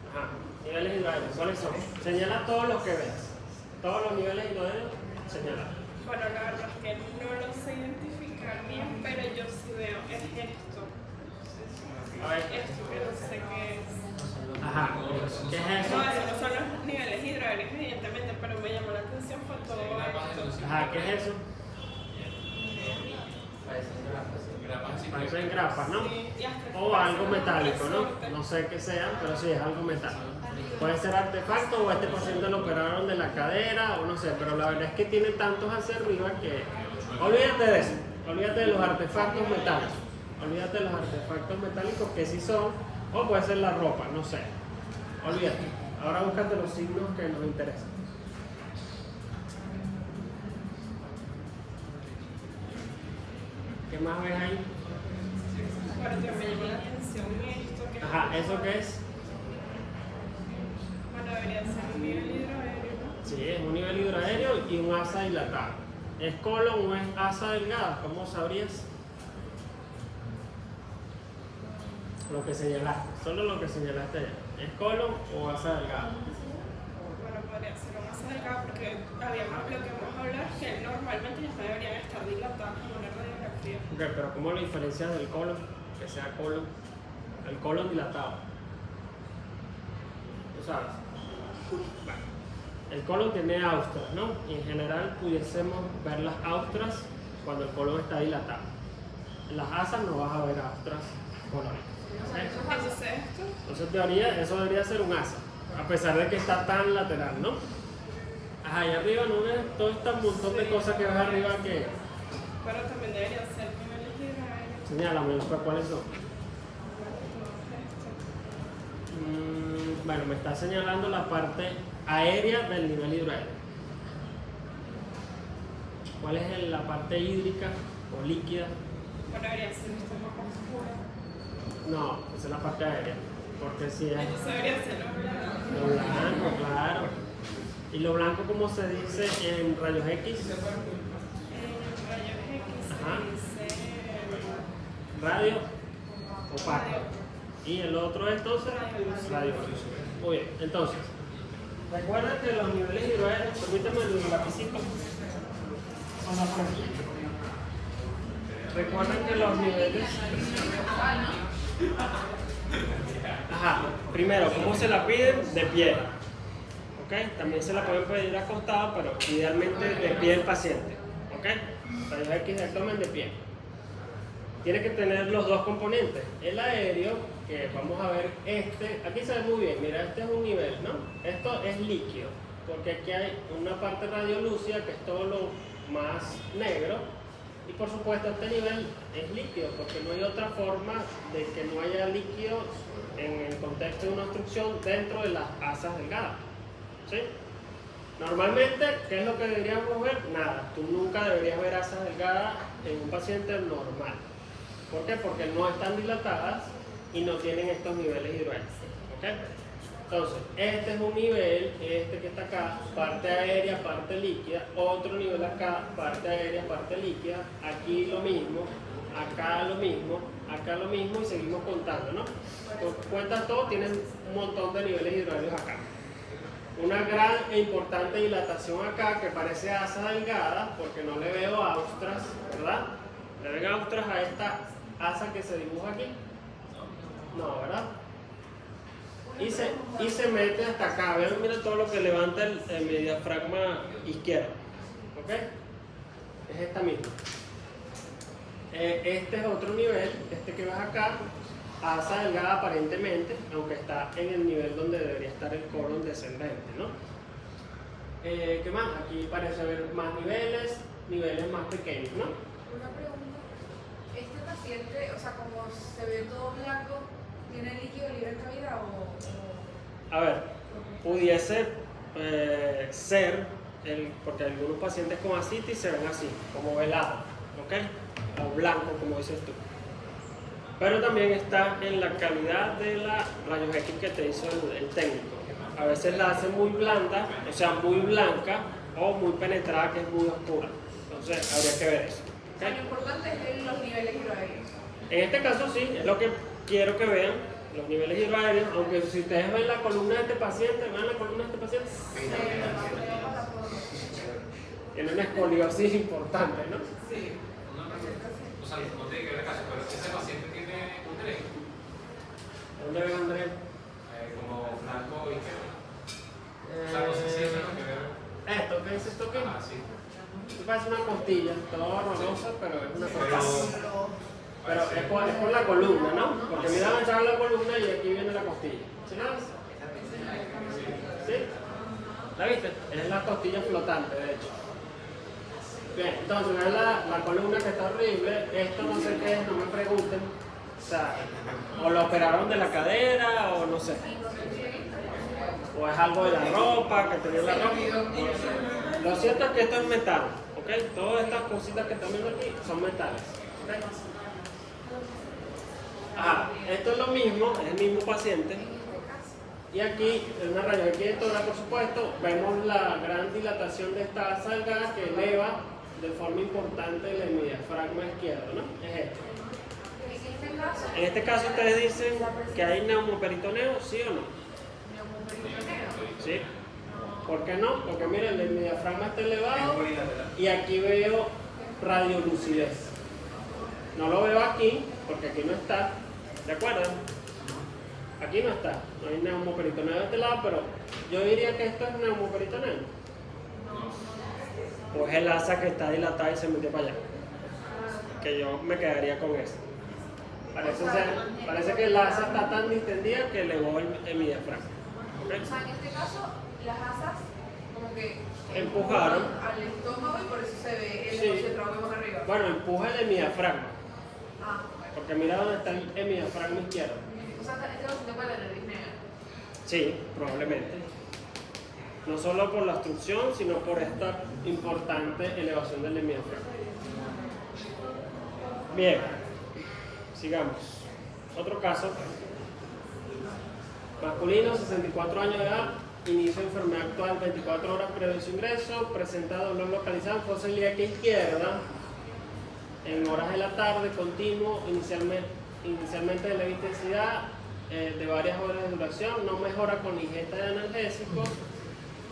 Ajá, niveles hidroaéreos, ¿cuáles son? Señala todos los que veas. Todos los niveles hidroaéreos, señala. Bueno, la verdad es que no lo sé identificar bien, pero yo sí veo, es esto. A ver. Esto que no sé qué es. Ajá, ¿qué es eso? No, esos no son los niveles hidroaéreos, evidentemente, pero me llamó la atención fue todo esto. Ajá, ¿qué es eso? Parecen grapas, ¿no? Sí, y hasta O algo parece metálico, un ¿no? resorte. No sé qué sea, pero sí es algo metálico. Puede ser artefacto o a este paciente lo operaron de la cadera o no sé, pero la verdad es que tiene tantos hacia arriba que... Olvídate de eso, olvídate de los artefactos metálicos. Olvídate de los artefactos metálicos que sí son, o puede ser la ropa, no sé. Olvídate. Ahora búscate los signos que nos interesan. ¿Qué más ves ahí? Pero que me llamó la atención esto que Ajá, ¿eso qué es? bueno, debería ser un nivel hidroaéreo, ¿no? Sí, es un nivel hidroaéreo y un asa dilatada. ¿Es colon o es asa delgada? ¿Cómo sabrías? Lo que señalaste, solo lo que señalaste allá. ¿Es colon o asa delgada? Bueno, podría ser una masa delgada porque habíamos, lo que hemos hablado es que normalmente ya deberían estar dilatadas en una radiografía. Ok, pero ¿cómo lo diferencias del colon? Que sea colon. El colon dilatado. ¿Tú sabes? Bueno, el colon tiene austras, ¿no? Y en general pudiésemos ver las austras cuando el colon está dilatado. En las asas no vas a ver austras colónicas. Entonces esto, Entonces, en teoría, eso debería ser un asa, a pesar de que está tan lateral, ¿no? Ajá, y arriba no ves todo este montón de cosas que ves arriba que... pero también debería ser niveles hidráulicos. Señálame, ¿cuáles son? Bueno, me está señalando la parte aérea del nivel hidroaéreo. ¿Cuál es la parte hídrica o líquida? Bueno, debería ser esto un poco oscuro. No, esa es la parte aérea. Porque si es Entonces debería ser lo blanco, claro. ¿Y lo blanco cómo se dice en rayos X? rayos X, Ajá. dice Radio opaco. Y el otro es entonces radio luz. Muy bien, entonces, recuerden que los niveles hidroaéreos, permítanme el lapicito. Recuerden que los niveles. Ajá, primero, ¿cómo se la piden? De pie. ¿Ok? También se la pueden pedir acostada, pero idealmente de pie el paciente. ¿Ok? Rayos X de abdomen de pie. Tiene que tener los dos componentes. El aéreo, que vamos a ver aquí se ve muy bien, mira, este es un nivel, ¿no? Esto es líquido, porque aquí hay una parte radiolúcida que es todo lo más negro, y por supuesto este nivel es líquido, porque no hay otra forma de que no haya líquido en el contexto de una obstrucción dentro de las asas delgadas. ¿Sí? Normalmente, ¿qué es lo que deberíamos ver? Nada, tú nunca deberías ver asas delgadas en un paciente normal. ¿Por qué? Porque no están dilatadas y no tienen estos niveles hidroaéreos. ¿Okay? Entonces, este es un nivel, este que está acá, parte aérea, parte líquida, otro nivel acá, parte aérea, parte líquida, aquí lo mismo, acá lo mismo, acá lo mismo y seguimos contando, ¿no? Entonces, cuentas todo, tienen un montón de niveles hidroaéreos acá. Una gran e importante dilatación acá que parece asa delgada porque no le veo austras, ¿verdad? ¿Le ven austras a esta asa que se dibuja aquí? No, ¿verdad? Y se mete hasta acá. Vean, mira todo lo que levanta el diafragma izquierdo. ¿Ok? Es esta misma. Este es otro nivel, este que ves acá, asa delgada aparentemente, aunque está en el nivel donde debería estar el colon descendente, ¿no? ¿Qué más? Aquí parece haber más niveles más pequeños, ¿no? Una pregunta. ¿Este paciente, o sea, como se ve todo blanco, tiene líquido libre en cavidad o...? A ver, pudiese ser, porque algunos pacientes con ascitis se ven así, como velado, ¿ok? O blanco, como dices tú. Pero también está en la calidad de la rayos X que te hizo el técnico. A veces la hace muy blanda, o sea, muy blanca, o muy penetrada, que es muy oscura. Entonces, habría que ver eso. O sea, lo importante es los niveles hidroaéreos. En este caso sí, es lo que quiero que vean, los niveles hidroaéreos, aunque si ustedes ven la columna de este paciente, vean la columna de este paciente, tiene una escoliosis importante, ¿no? Sí. O sea, no tiene que ver el caso, pero ese paciente tiene un tren, ¿Dónde ven, Andrés? como flanco izquierdo. O sea, no sé si eso es lo que veo. Esto, ¿qué es esto? ¿Qué? Ah, sí. Parece una costilla, toda horrorosa, pero es una costilla. Pero es por la columna, ¿no? Porque mira dónde está la columna y aquí viene la costilla. ¿Sí la ves? ¿Sí? ¿La viste? Es la costilla flotante, de hecho. Bien, entonces ven la columna que está horrible. Esto no sé qué es, no me pregunten. O sea, o lo operaron de la cadera o no sé. O es algo de la ropa, que tenía la ropa. Lo cierto es que esto es metal, ¿ok? Todas estas cositas que están viendo aquí son metales. ¿Okay? Esto es lo mismo, es el mismo paciente. Y aquí, en una rayos X de tórax, por supuesto, vemos la gran dilatación de esta asa delgada que eleva de forma importante el hemidiafragma izquierdo, ¿no? Es esto. En este caso ustedes dicen que hay neumoperitoneo, ¿sí o no? ¿Sí? ¿Por qué no? Porque miren, el diafragma está elevado y aquí veo radiolucidez. No lo veo aquí, porque aquí no está, ¿de acuerdo? Aquí no está, no hay neumoperitoneo de este lado, pero yo diría que esto es neumoperitoneo. O es el asa que está dilatada y se metió para allá. Que yo me quedaría con eso. Parece que la asa está tan distendida que elevó el diafragma. ¿Ok? O sea, en este caso, las asas como que Empujaron. al estómago y por eso se ve el Sí. negocio de trabajo más arriba. Bueno, empuje el hemidiafragma. Ah, bueno. Porque mira dónde está el hemidiafragma izquierdo. O sea, este negocio puede tener disnea. Sí, probablemente. No solo por la obstrucción, sino por esta importante elevación del hemidiafragma. Bien, sigamos. Otro caso. Masculino, 64 años de edad, inicio de enfermedad actual, 24 horas previo a su ingreso, presenta dolor localizado en fosa ilíaca izquierda, en horas de la tarde, continuo, inicialmente de leve intensidad, de varias horas de duración, no mejora con ingesta de analgésicos,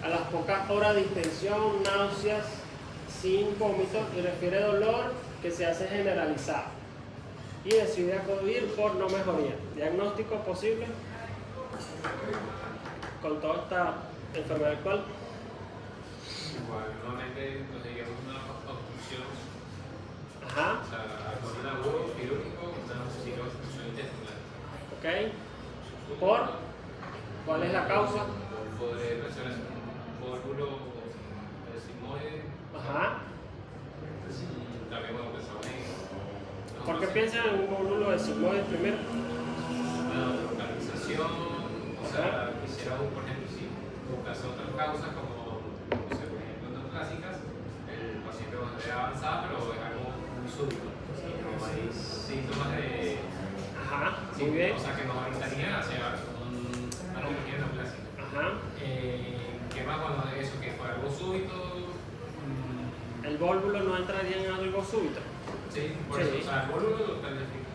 a las pocas horas distensión, náuseas, sin vómitos y refiere dolor que se hace generalizado y decide acudir por no mejoría. Diagnóstico posible con toda esta enfermedad actual. Igual, nuevamente nos diríamos una obstrucción, Ajá, o sea, con un agudo quirúrgico, una obstrucción intestinal. ok. ¿Por? ¿Cuál es la causa? Podría ser un vólvulo sigmoide. Ajá. También bueno, pensamos en. ¿Por qué piensan en un módulo de sigmoide primero? Una localización, o sea, quisiera, por ejemplo, si buscas otras causas como, no sé, por ejemplo, neoclásicas, el paciente va a ser avanzada, pero es algo muy súbito. No hay síntomas de. Ajá, Sí, muy bien. o sea, que nos orientarían hacia una neumonía neoclásica. Ajá. ¿Qué más? Bueno, eso, que fue algo súbito. El vólvulo no entraría en algo súbito. Sí, por Sí. eso, o sea, el vólvulo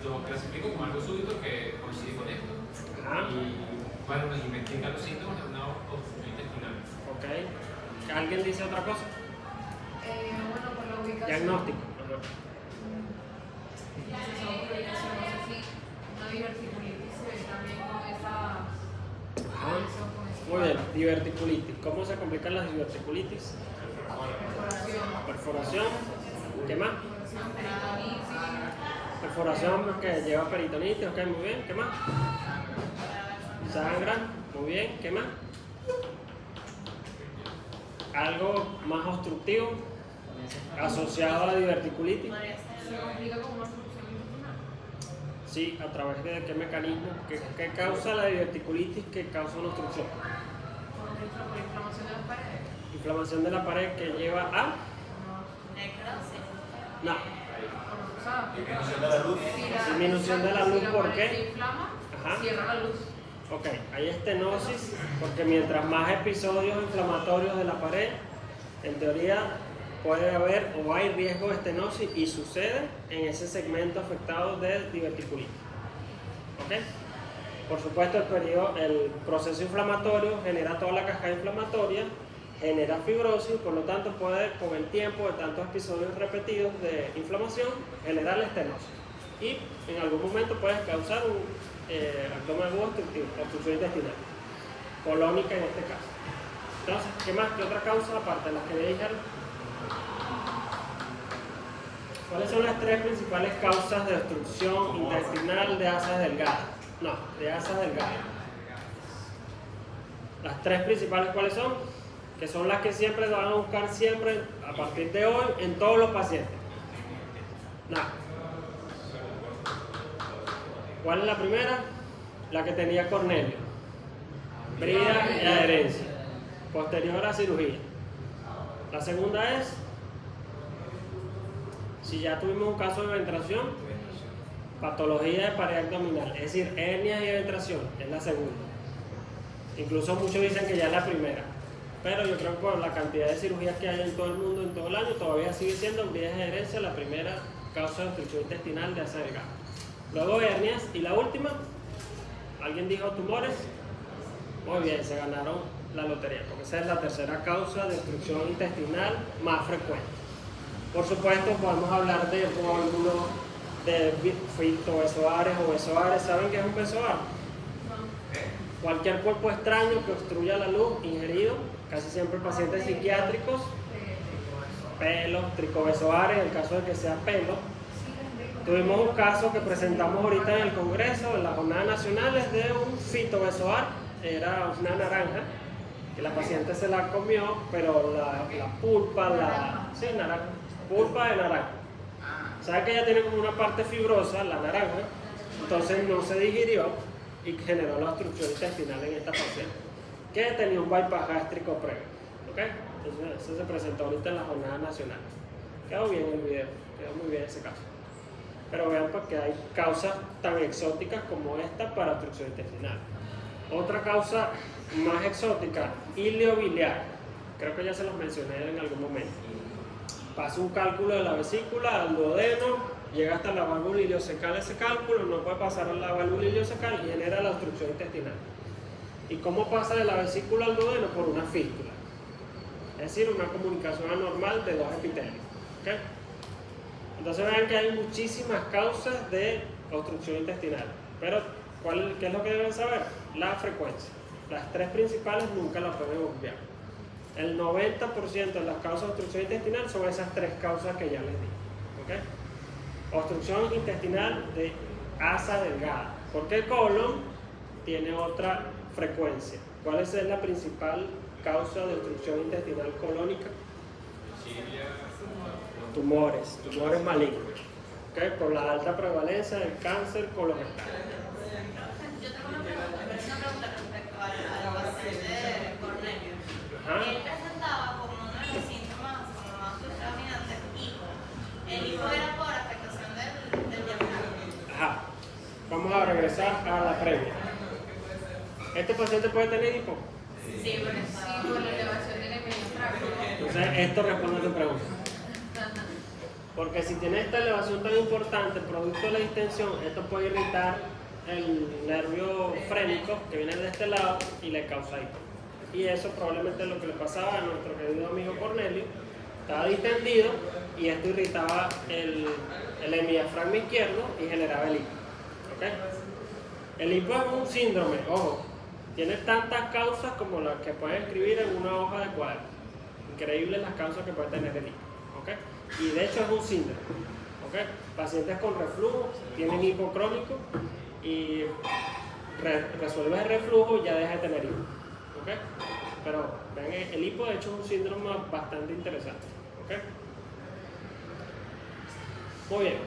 lo clasifico como algo súbito que coincide con esto. Ajá. Y bueno, nos investiga los síntomas de una obstrucción intestinal. Ok. ¿Alguien dice otra cosa? Bueno, por la ubicación. Diagnóstico. Ajá. No sé si una diverticulitis se ve también con esa. Ajá. con esa Muy bien, diverticulitis. ¿Cómo se complican las diverticulitis? perforación. Perforación. ¿Qué más? Peritonitis. Perforación porque lleva peritonitis. Ok, muy bien. ¿Qué más? Sangra. Muy bien. ¿Qué más? Algo más obstructivo asociado a la diverticulitis. Se complica con una obstrucción intestinal. Sí, ¿a través de qué mecanismo? ¿Qué causa la diverticulitis que causa una obstrucción? Por inflamación de las paredes. Inflamación de la pared que lleva a... No. O sea, Disminución de la luz. Disminución de la luz, si la ¿por pared qué? se inflama, Ajá. cierra la luz. Ok, hay estenosis porque mientras más episodios inflamatorios de la pared, en teoría puede haber o hay riesgo de estenosis y sucede en ese segmento afectado de diverticulitis. ¿Ok? Por supuesto, el proceso inflamatorio genera toda la cascada inflamatoria, genera fibrosis, por lo tanto puede con el tiempo de tantos episodios repetidos de inflamación generar la estenosis y en algún momento puede causar un abdomen agudo obstructivo, obstrucción intestinal, colónica en este caso. Entonces, ¿qué más? ¿Qué otra causa aparte de las que le dijeron? ¿Cuáles son las tres principales causas de obstrucción intestinal de asas delgadas? No, de asas delgadas. Las tres principales, ¿cuáles son? Que son las que siempre van a buscar siempre, a partir de hoy, en todos los pacientes. No. ¿Cuál es la primera? La que tenía Cornelio. Brida y adherencia. Posterior a cirugía. La segunda es, si ya tuvimos un caso de ventración, patología de pared abdominal, es decir, hernias y ventración, es la segunda. Incluso muchos dicen que ya es la primera, pero yo creo que por la cantidad de cirugías que hay en todo el mundo, en todo el año, todavía sigue siendo bridas y adherencia la primera causa de obstrucción intestinal de asa delgada. Luego hernias y la última, ¿alguien dijo tumores? Muy bien, se ganaron la lotería, porque esa es la tercera causa de obstrucción intestinal más frecuente. Por supuesto, podemos hablar de vólvulo, de fitobesoares o besoares. ¿Saben qué es un besoar? Cualquier cuerpo extraño que obstruya la luz ingerido, casi siempre pacientes psiquiátricos, pelos, tricobesoares, en el caso de que sea pelo, Tuvimos un caso que presentamos ahorita en el Congreso, en las jornadas nacionales, de un fitobezoar, era una naranja, que la paciente se la comió, pero la pulpa, sí, naranja, pulpa de naranja. ¿Sabe que ella tiene como una parte fibrosa, la naranja? Entonces no se digirió y generó la obstrucción intestinal en esta paciente, que tenía un bypass gástrico previo. ¿Okay? Entonces eso se presentó ahorita en la jornada nacional. Quedó bien el video, quedó muy bien ese caso. Pero vean porque hay causas tan exóticas como esta para obstrucción intestinal. Otra causa más exótica, ileobiliar. Creo que ya se los mencioné en algún momento. Pasa un cálculo de la vesícula al duodeno, llega hasta la válvula ileocecal ese cálculo, no puede pasar a la válvula ileocecal y genera la obstrucción intestinal. ¿Y cómo pasa de la vesícula al duodeno? Por una fístula. Es decir, una comunicación anormal de dos epitelios. ¿Okay? Entonces vean que hay muchísimas causas de obstrucción intestinal. Pero, ¿qué es lo que deben saber? La frecuencia. Las tres principales nunca las pueden obviar. El 90% de las causas de obstrucción intestinal son esas tres causas que ya les di. ¿Okay? Obstrucción intestinal de asa delgada. Porque el colon tiene otra frecuencia. ¿Cuál es la principal causa de obstrucción intestinal colónica? Tumores malignos. ¿Okay? Por la alta prevalencia del cáncer colorectal. Yo tengo una pregunta respecto a la paciente Cornelio. Él presentaba como uno de los síntomas como más predominantes hipo. El hipo era por afectación del diafragma. Ajá. Vamos a regresar a la previa. ¿Este paciente puede tener hipo? Sí, por eso. Sí, por la elevación del diafragma. Entonces, esto responde a tu pregunta. Porque si tiene esta elevación tan importante, producto de la distensión, esto puede irritar el nervio frénico que viene de este lado y le causa hipo. Y eso probablemente es lo que le pasaba a nuestro querido amigo Cornelio. Estaba distendido y esto irritaba el hemidiafragma izquierdo y generaba el hipo. ¿Okay? El hipo es un síndrome, ojo, tiene tantas causas como las que pueden escribir en una hoja de cuaderno. Increíble las causas que puede tener el hipo. ¿Okay? Y de hecho es un síndrome. ¿Okay? Pacientes con reflujo tienen hipo crónico y resuelve el reflujo y ya deja de tener hipo. ¿Okay? Pero ven, el hipo de hecho es un síndrome bastante interesante. ¿Okay? Muy bien.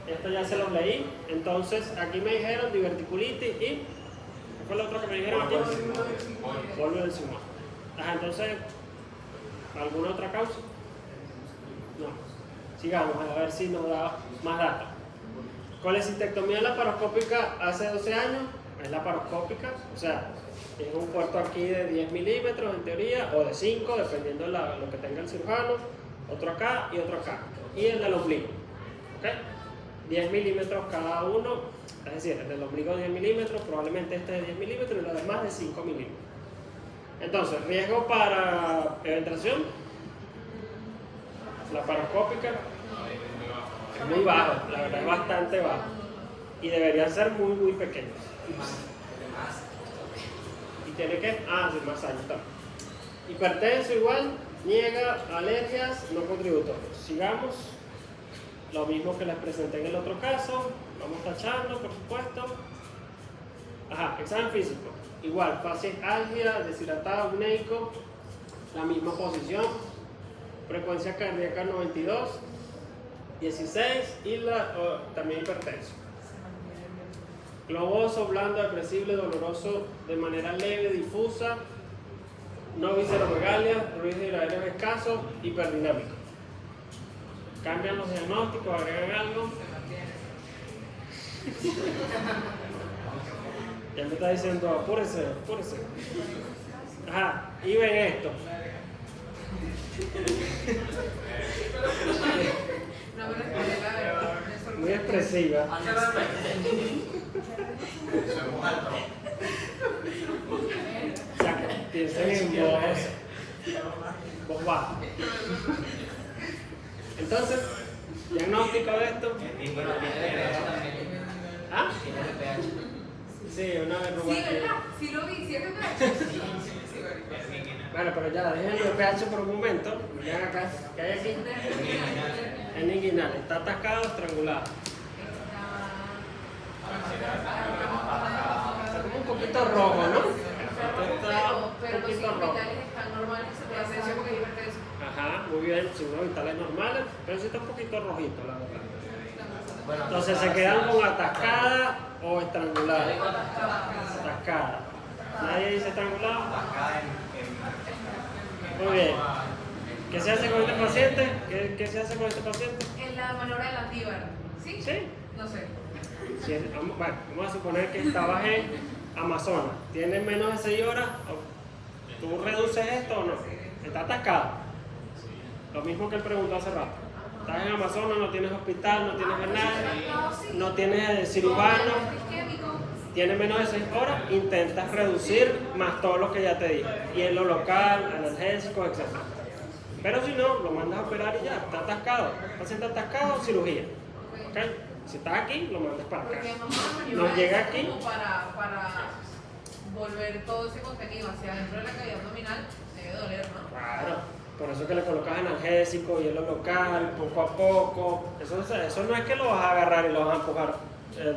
Esto ya se los leí. Entonces aquí me dijeron diverticulitis y ¿qué fue lo otro que me dijeron aquí? Polvo del simón. Ajá, entonces, ¿alguna otra causa? No. Sigamos a ver si nos da más datos. Colecistectomía laparoscópica hace 12 años, es laparoscópica, o sea, es un puerto aquí de 10 milímetros en teoría, o de 5, dependiendo de lo que tenga el cirujano, otro acá y otro acá, y el del ombligo. ¿Okay? 10 milímetros cada uno, es decir, el del ombligo 10 milímetros, probablemente este de 10 milímetros y los demás de 5 milímetros. Entonces, riesgo para penetración laparoscópica es muy bajo, la verdad es bastante bajo y deberían ser muy pequeños. Y tiene que, sí, más años también. Hipertenso igual, niega, alergias, no contributorios. Sigamos, lo mismo que les presenté en el otro caso, vamos tachando por supuesto. Ajá, examen físico, igual, facialgia, deshidratado, apneico, la misma posición, frecuencia cardíaca 92, 16 y también hipertenso. Globoso, blando, depresible, doloroso de manera leve, difusa, no visceromegalia, ruido aéreo escaso, hiperdinámico. Cambian los diagnósticos, agregan algo. Ya me está diciendo, apúrese. Ajá, y ven esto. Muy expresiva. O sea, piensen en voz baja. Entonces, diagnóstico de esto. ¿Ah? Sí, una vez Sí, ¿verdad? Sí lo vi, sí es verdad. Bueno, pero ya, dejen el pH por un momento. Vean acá, ¿qué hay aquí? En inguinal, ¿está atascada o estrangulada? Está como un poquito rojo, ¿no? Pero los signos vitales están normales, se puede hacer porque es hipertenso. Ajá, muy bien, signos vitales normales, pero sí está un poquito rojito, la verdad. Bueno, Entonces se quedan con atascada o estrangulada. Atascada. Nadie dice estrangulada. Acá Muy bien. ¿Qué se hace con este paciente? ¿Qué se hace con este paciente? En la maniobra del Antíbar. ¿Sí? Sí. No sé. Bueno, vamos a suponer que estabas en Amazonas. ¿Tienes menos de 6 horas? ¿Tú reduces esto o no? Está atascado. Lo mismo que él preguntó hace rato. Estás en Amazonas, no tienes hospital, no tienes nada, no tienes cirujano, tienes menos de 6 horas, intentas reducir más todo lo que ya te dije. Hielo local, analgésicos, etc. Pero si no, lo mandas a operar y ya, está atascado. Paciente atascado, cirugía. ¿Okay? Si estás aquí, lo mandas para acá. Porque vamos a No maniobrar llega eso aquí. como para volver todo ese contenido hacia adentro de la cavidad abdominal, debe doler, ¿no? Claro. Por eso que le colocas analgésico, hielo local, poco a poco. Eso no es que lo vas a agarrar y lo vas a empujar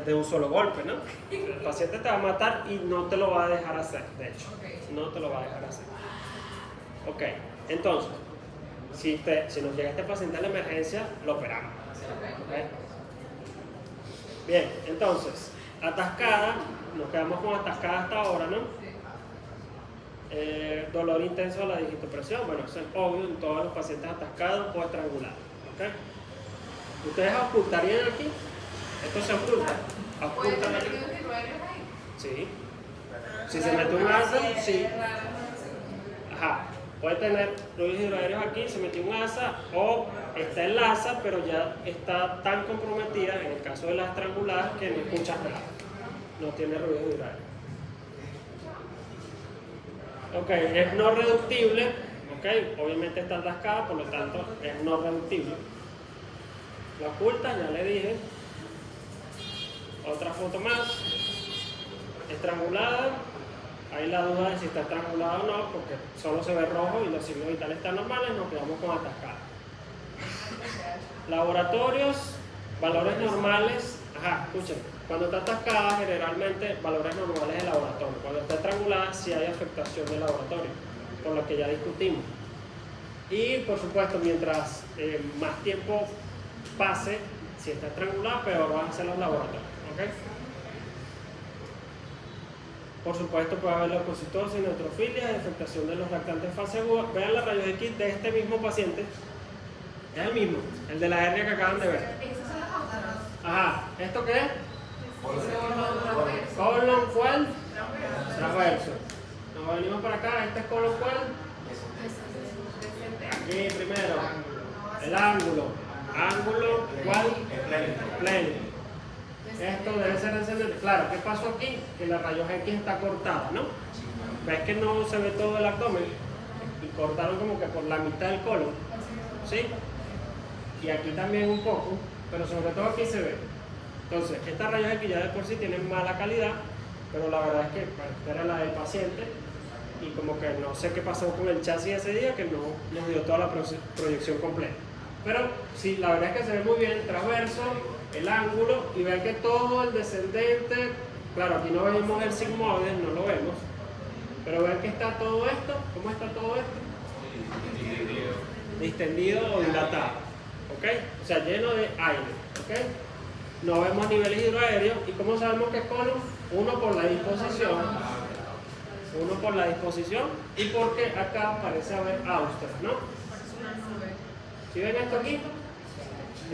de un solo golpe, ¿no? El paciente te va a matar y no te lo va a dejar hacer, de hecho. No te lo va a dejar hacer. Ok, entonces, si nos llega este paciente a la emergencia, lo operamos. ¿Okay? Bien, entonces, atascada, nos quedamos con atascada hasta ahora, ¿no? Dolor intenso de la digitopresión, bueno, eso es obvio en todos los pacientes atascados o estrangulados. ¿Okay? ¿Ustedes ocultarían aquí? Esto se oculta. ¿Puede ¿Ocultan tener aquí? fluidos hidroaéreos ahí? Sí. Si se mete un asa, sí. Ajá. Puede tener fluidos hidroaéreos aquí, se metió un asa o está el asa, pero ya está tan comprometida, en el caso de las estranguladas, que no escuchas nada. No tiene ruidos hidroaéreos. Ok, es no reductible, ok, obviamente está atascada, por lo tanto es no reductible. La oculta, ya le dije. Otra foto más. Estrangulada, hay la duda de si está estrangulada o no, porque solo se ve rojo y los signos vitales están normales, nos quedamos con atascada. Laboratorios, valores normales, ajá, escuchen, cuando está atascada generalmente valores normales de laboratorio, cuando está estrangulada sí hay afectación de laboratorio, por lo que ya discutimos. Y por supuesto, mientras más tiempo pase, si está estrangulada, peor van a ser los laboratorios. ¿Okay? Por supuesto puede haber leucocitosis, neutrofilia, afectación de los lactantes en fase aguda. Vean la rayos X de este mismo paciente. Es el mismo, el de la hernia que acaban de ver. Esas son las autaras. Ajá, ¿esto qué es? Colon cuál? Transverso. Nos venimos para acá, este es colon cuál? Aquí primero, el ángulo. Ángulo cuál? Pleno. Esto debe ser descendente. Claro, ¿qué pasó aquí? Que la rayos X está cortada, ¿no? ¿Ves que no se ve todo el abdomen? Y cortaron como que por la mitad del colon. ¿Sí? Y aquí también un poco, pero sobre todo aquí se ve. Entonces, estas rayos X ya de por sí tienen mala calidad, pero la verdad es que esta era la del paciente y como que no sé qué pasó con el chasis ese día, que no nos dio toda la proyección completa. Pero sí, la verdad es que se ve muy bien el transverso, el ángulo, y vean que todo el descendente, claro, aquí no vemos el sigmoide, no lo vemos, pero vean que está todo esto. ¿Cómo está todo esto? Distendido o dilatado, ¿ok? O sea, lleno de aire, ¿ok? No vemos niveles hidroaéreos. ¿Y cómo sabemos que es colon? Uno, por la disposición. Uno, por la disposición, y porque acá parece haber austras, ¿no? ¿Sí ven esto aquí?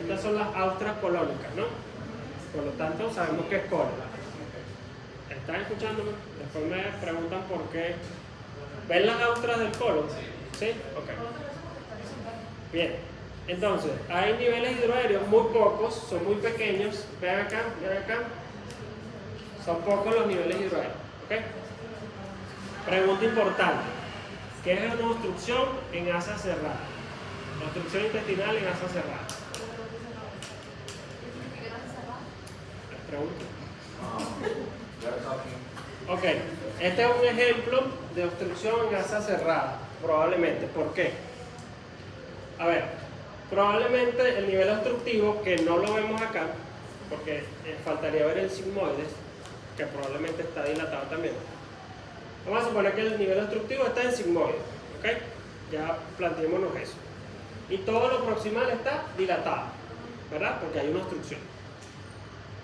Estas son las austras colónicas, ¿no? Por lo tanto, sabemos que es colon. ¿Están escuchándome? Después me preguntan por qué. ¿Ven las austras del colon? ¿Sí? Ok. Bien. Entonces, hay niveles hidroaéreos muy pocos, son muy pequeños. Vean acá, vean acá. Son pocos los niveles hidroaéreos. ¿Ok? Pregunta importante. ¿Qué es una obstrucción en asa cerrada? Obstrucción intestinal en asa cerrada. Pregunta. Ok, este es un ejemplo de obstrucción en asa cerrada, probablemente. ¿Por qué? A ver, Probablemente el nivel obstructivo, que no lo vemos acá, porque faltaría ver el sigmoides, que probablemente está dilatado también. Vamos a suponer que el nivel obstructivo está en sigmoide, ¿ok? Ya planteémonos eso. Y todo lo proximal está dilatado, ¿verdad? Porque hay una obstrucción.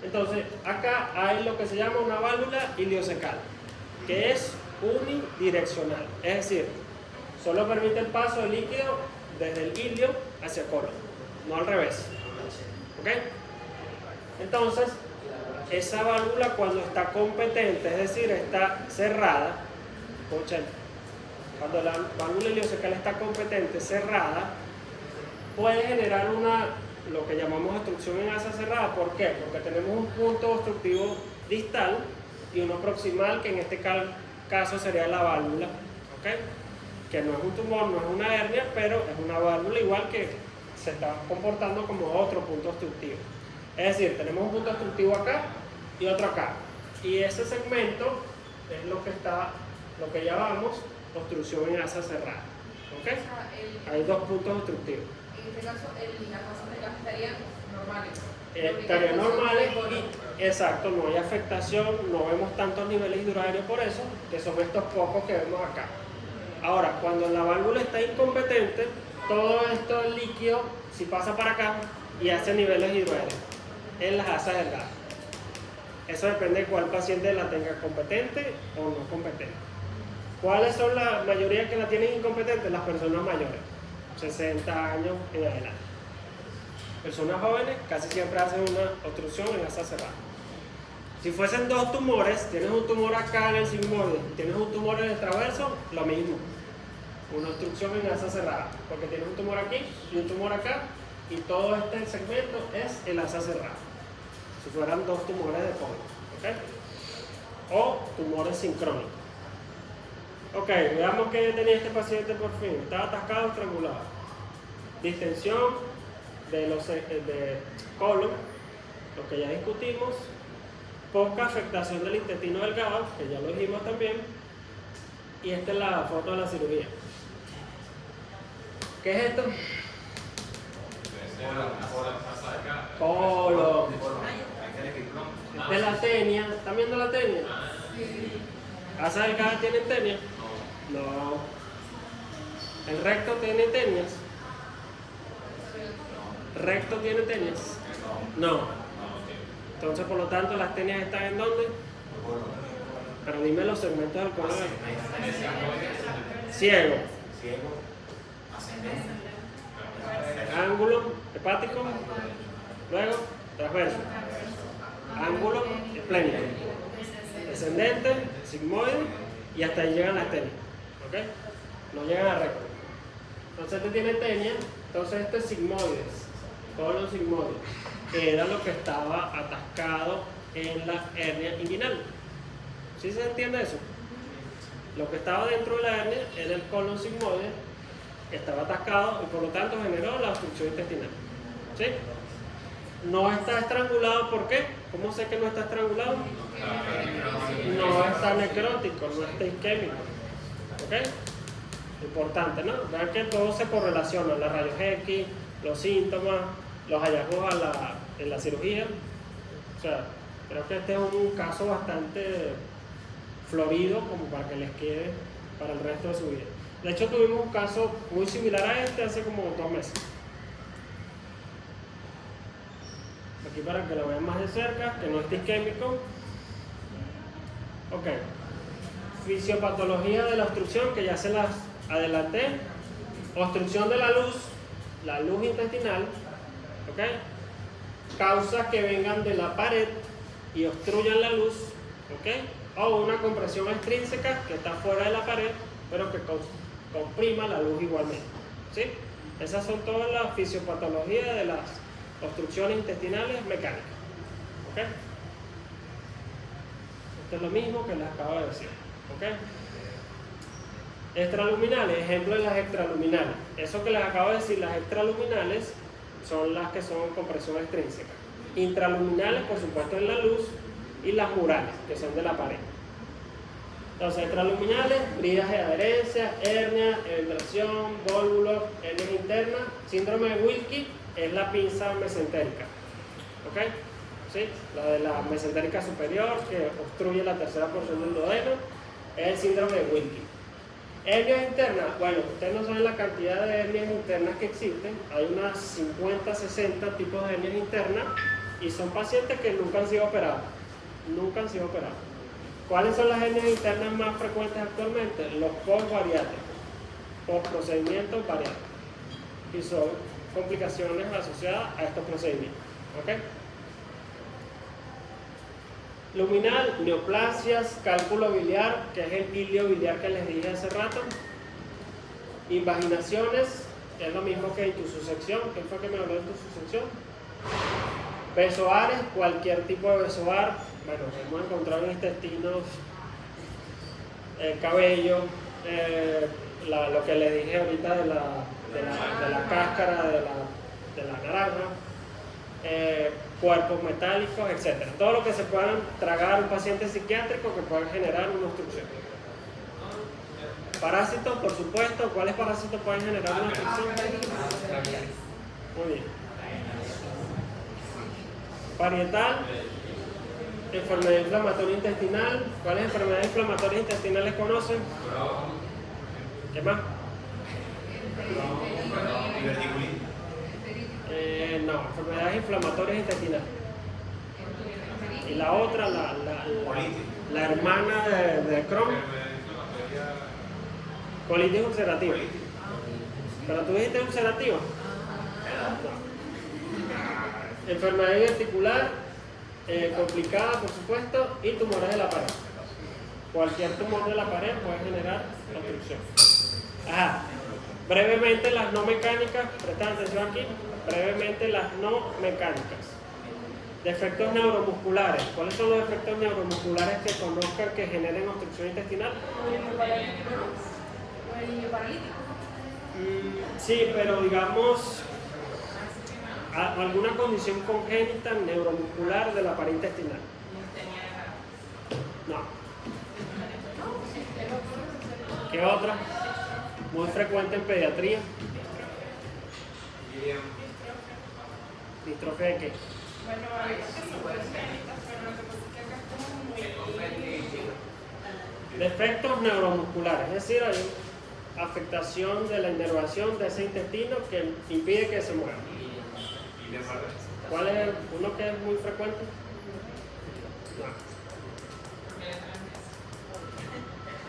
Entonces, acá hay lo que se llama una válvula iliocecal, que es unidireccional, es decir, solo permite el paso del líquido desde el ilio hacia el colon, no al revés, ¿ok? Entonces, esa válvula cuando está competente, es decir, está cerrada, escuchen, cuando la válvula iliocecal está competente, cerrada, puede generar lo que llamamos obstrucción en asa cerrada. ¿Por qué? Porque tenemos un punto obstructivo distal y uno proximal, que en este caso sería la válvula, ¿ok? Que no es un tumor, no es una hernia, pero es una válvula igual que se está comportando como otro punto obstructivo. Es decir, tenemos un punto obstructivo acá y otro acá. Y ese segmento es lo que llamamos obstrucción en asa cerrada, ¿ok? Hay dos puntos obstructivos. En este caso, las masas de gas estarían normales. Estarían normales y, exacto, no hay afectación, no vemos tantos niveles hidroaéreos por eso, que son estos pocos que vemos acá. Ahora, cuando la válvula está incompetente, todo esto líquido, si pasa para acá y hace niveles hidroaéreos en las asas del gas. Eso depende de cuál paciente la tenga competente o no competente. ¿Cuáles son la mayoría que la tienen incompetente? Las personas mayores, 60 años en adelante. Personas jóvenes casi siempre hacen una obstrucción en asa cerrada. Si fuesen dos tumores, tienes un tumor acá en el sigmoide y tienes un tumor en el traverso, lo mismo. Una obstrucción en asa cerrada, porque tienes un tumor aquí y un tumor acá, y todo este segmento es el asa cerrada. Si fueran dos tumores de fondo, ¿ok? O tumores sincrónicos. Ok, veamos qué tenía este paciente por fin. Estaba atascado, estrangulado. Distensión de colon, lo que ya discutimos. Poca afectación del intestino delgado, que ya lo dijimos también. Y esta es la foto de la cirugía. ¿Qué es esto? Colon. Esta es la tenia. ¿Están viendo la tenia? ¿Asa delgada tiene tenia? No. ¿El recto tiene tenias? ¿Recto tiene tenias? No. Entonces, por lo tanto, las tenias están ¿en dónde? Pero dime los segmentos del colon. Ciego. Ángulo hepático. Luego, transverso. Ángulo esplénico. Descendente, sigmoide, y hasta ahí llegan las tenias. ¿Ok? No llegan a recto. Entonces este tiene tenia, entonces este es sigmoides, colon sigmoide, que era lo que estaba atascado en la hernia inguinal. ¿Sí se entiende eso? Lo que estaba dentro de la hernia era el colon sigmoide, estaba atascado y por lo tanto generó la obstrucción intestinal. ¿Sí? No está estrangulado, ¿por qué? ¿Cómo sé que no está estrangulado? No está necrótico, no está isquémico. ¿Ok? Importante, ¿no? Vean que todo se correlaciona, la rayos X, los síntomas, los hallazgos en la cirugía. O sea, creo que este es un caso bastante florido como para que les quede para el resto de su vida. De hecho, tuvimos un caso muy similar a este hace como 2 meses. Aquí para que lo vean más de cerca, que no es isquémico. Ok. Fisiopatología de la obstrucción, que ya se las adelanté. Obstrucción de la luz intestinal. Ok. Causas que vengan de la pared y obstruyan la luz. Ok. O una compresión extrínseca que está fuera de la pared, pero que comprima la luz igualmente. ¿Sí? Esas son todas las fisiopatologías de las obstrucciones intestinales mecánicas. ¿Ok? Esto es lo mismo que les acabo de decir. ¿Ok? Extraluminales, ejemplo de las extraluminales. Eso que les acabo de decir, las extraluminales son las que son compresión extrínseca. Intraluminales, por supuesto, en la luz, y las murales, que son de la pared. Entonces, extraluminales, bridas de adherencia, hernia, eventación, vólvulo, hernia interna. Síndrome de Wilkie es la pinza mesentérica. ¿Ok? ¿Sí? La de la mesentérica superior que obstruye la tercera porción del duodeno es el síndrome de Wilkie. Hernias internas, bueno, ustedes no saben la cantidad de hernias internas que existen. Hay unas 50, 60 tipos de hernias internas y son pacientes que nunca han sido operados. Nunca han sido operados. ¿Cuáles son las hernias internas más frecuentes actualmente? Los post-bariátricos, post-procedimientos bariátricos. Y son complicaciones asociadas a estos procedimientos. ¿Ok? Luminal, neoplasias, cálculo biliar, que es el hilio biliar que les dije hace rato. Invaginaciones, es lo mismo que intususección. ¿Quién fue que me habló de intususección? Besoares, cualquier tipo de besoar. Bueno, hemos encontrado en intestinos, cabello, lo que les dije ahorita de la cáscara de la naranja, cuerpos metálicos, etc. Todo lo que se puedan tragar un paciente psiquiátrico que pueda generar una obstrucción. Parásitos, por supuesto. ¿Cuáles parásitos pueden generar una obstrucción? Muy bien. Parietal, enfermedad inflamatoria intestinal. ¿Cuáles enfermedades inflamatorias intestinales conocen? ¿Qué más? Diverticulitis. No, enfermedades inflamatorias intestinales. Y la otra, la hermana de Crohn, colitis ulcerativa. ¿Pero tú dijiste ulcerativa? No. Enfermedad diverticular, complicada por supuesto, y tumores de la pared. Cualquier tumor de la pared puede generar obstrucción. Ajá. Brevemente las no mecánicas, prestan atención aquí, brevemente las no mecánicas. Defectos neuromusculares. ¿Cuáles son los defectos neuromusculares que conozcan que generen obstrucción intestinal? El niño paralítico. Sí, pero digamos alguna condición congénita neuromuscular de la pared intestinal. No. ¿Qué otra? Muy frecuente en pediatría. ¿Distrofia de qué? Bueno, hay que son congénitas, pero lo que pasa es que acá es como muy... Defectos neuromusculares, es decir, hay afectación de la inervación de ese intestino que impide que se mueva. ¿Cuál es uno que es muy frecuente? No.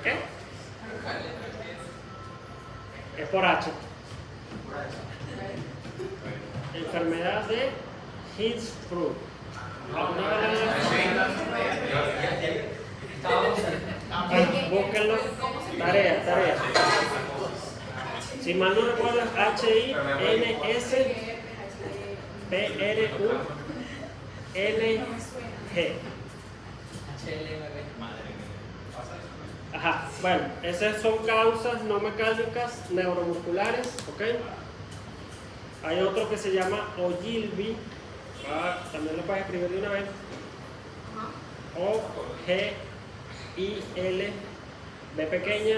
¿Qué? Es por H. Enfermedad de Hirschsprung. Búsquenlo. Tarea. Si mal no recuerdo, HINSPRUNG. Ajá, bueno, esas son causas no mecánicas neuromusculares, ¿ok? Hay otro que se llama Ogilvy, también lo puedes escribir de una vez. O-G-I-L, B pequeña,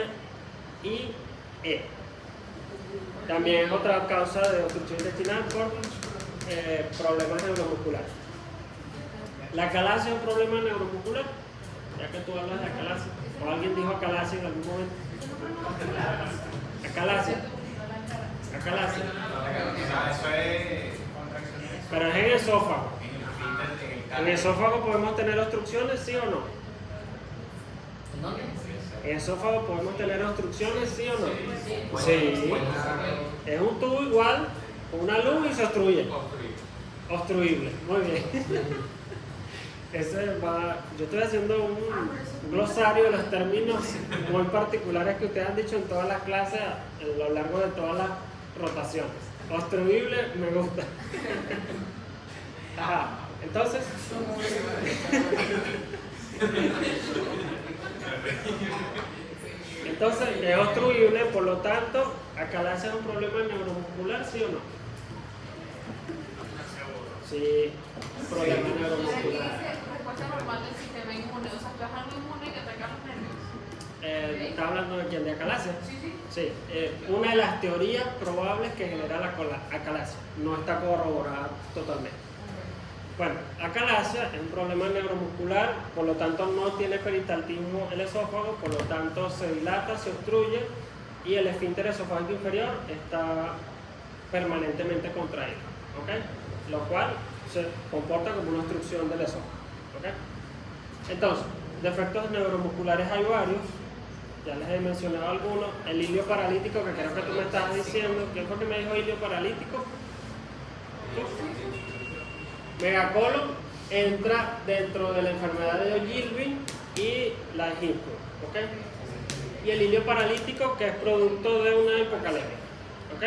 I-E. También es otra causa de obstrucción intestinal por problemas neuromusculares. ¿La acalasia es un problema neuromuscular? Ya que tú hablas de acalasia. ¿O alguien dijo acalasia en algún momento? Acalasia. Eso es Pero es en el esófago. ¿En el esófago podemos tener obstrucciones, sí o no? ¿En el esófago podemos tener obstrucciones, sí o no? Sí. Es un tubo igual, con una luz y se obstruye. Obstruible. Muy bien. Yo estoy haciendo un glosario de los términos muy particulares que ustedes han dicho en todas las clases a lo largo de todas las rotaciones. Obstruible me gusta. Ajá. Entonces, es obstruible, por lo tanto, acalasia es un problema neuromuscular, ¿sí o no? Sí, problema neuromuscular. Respuesta normal del sistema inmune, o sea, que es algo inmune que ataca los nervios. ¿Estás hablando de quién? ¿De acalasia? Sí, sí. Sí, una de las teorías probables que genera la acalasia. No está corroborada totalmente. Bueno, acalasia es un problema neuromuscular, por lo tanto no tiene peristaltismo el esófago, por lo tanto se dilata, se obstruye y el esfínter esofágico inferior está permanentemente contraído, ¿ok? Lo cual se comporta como una obstrucción del esófago, ¿ok? Entonces, defectos neuromusculares hay varios, ya les he mencionado algunos. El ilio paralítico, que creo que tú me estabas diciendo. ¿Quién fue que me dijo ilio paralítico? Megacolon entra dentro de la enfermedad de Ogilvy y la de Hirschsprung, ¿ok? Y el ilio paralítico, que es producto de una hipocalemia, ¿ok?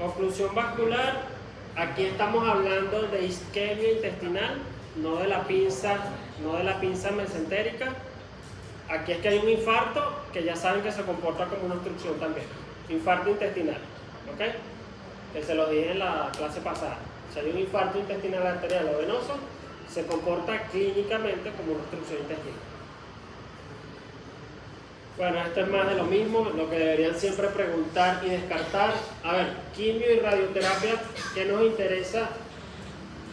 Oclusión vascular, aquí estamos hablando de isquemia intestinal, no de la pinza mesentérica. Aquí es que hay un infarto, que ya saben que se comporta como una obstrucción también. Infarto intestinal, ¿ok? Que se lo dije en la clase pasada. Si hay un infarto intestinal arterial o venoso, se comporta clínicamente como una obstrucción intestinal. Bueno, esto es más de lo mismo, lo que deberían siempre preguntar y descartar. A ver, quimio y radioterapia, ¿qué nos interesa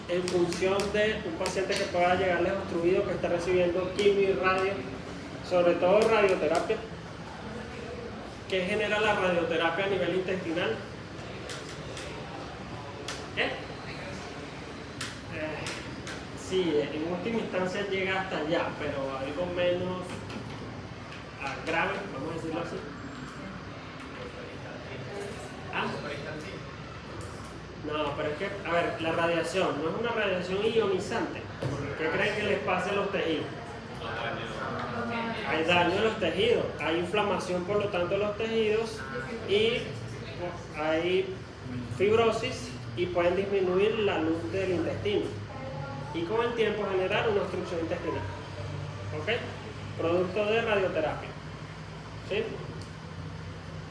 en función de un paciente que pueda llegarles obstruido, que está recibiendo quimio y radio, sobre todo radioterapia? ¿Qué genera la radioterapia a nivel intestinal? Sí, en última instancia llega hasta allá, pero algo menos grave, vamos a decirlo así. ¿Ah? No, pero es que, a ver, la radiación no es una radiación ionizante. ¿Qué creen que les pasa a los tejidos? Hay daño en los tejidos, hay inflamación por lo tanto en los tejidos y hay fibrosis y pueden disminuir la luz del intestino y con el tiempo generar una obstrucción intestinal, ¿ok? Producto de radioterapia, ¿sí?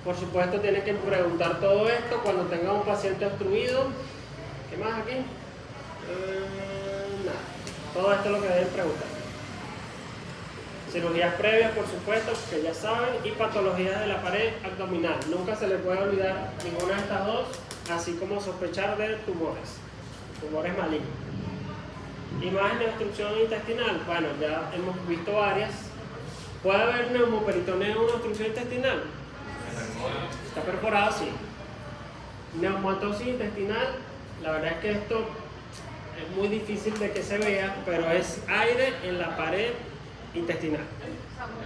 Por supuesto tienen que preguntar todo esto cuando tengan un paciente obstruido. ¿Qué más aquí? Nada, todo esto es lo que deben preguntar. Cirugías previas, por supuesto, que ya saben, y patologías de la pared abdominal. Nunca se les puede olvidar ninguna de estas dos, así como sospechar de tumores malignos. Imagen de obstrucción intestinal, bueno, ya hemos visto varias. ¿Puede haber neumoperitoneo en una obstrucción intestinal? Está perforado, sí. Neumatosis intestinal, la verdad es que esto es muy difícil de que se vea, pero es aire en la pared intestinal.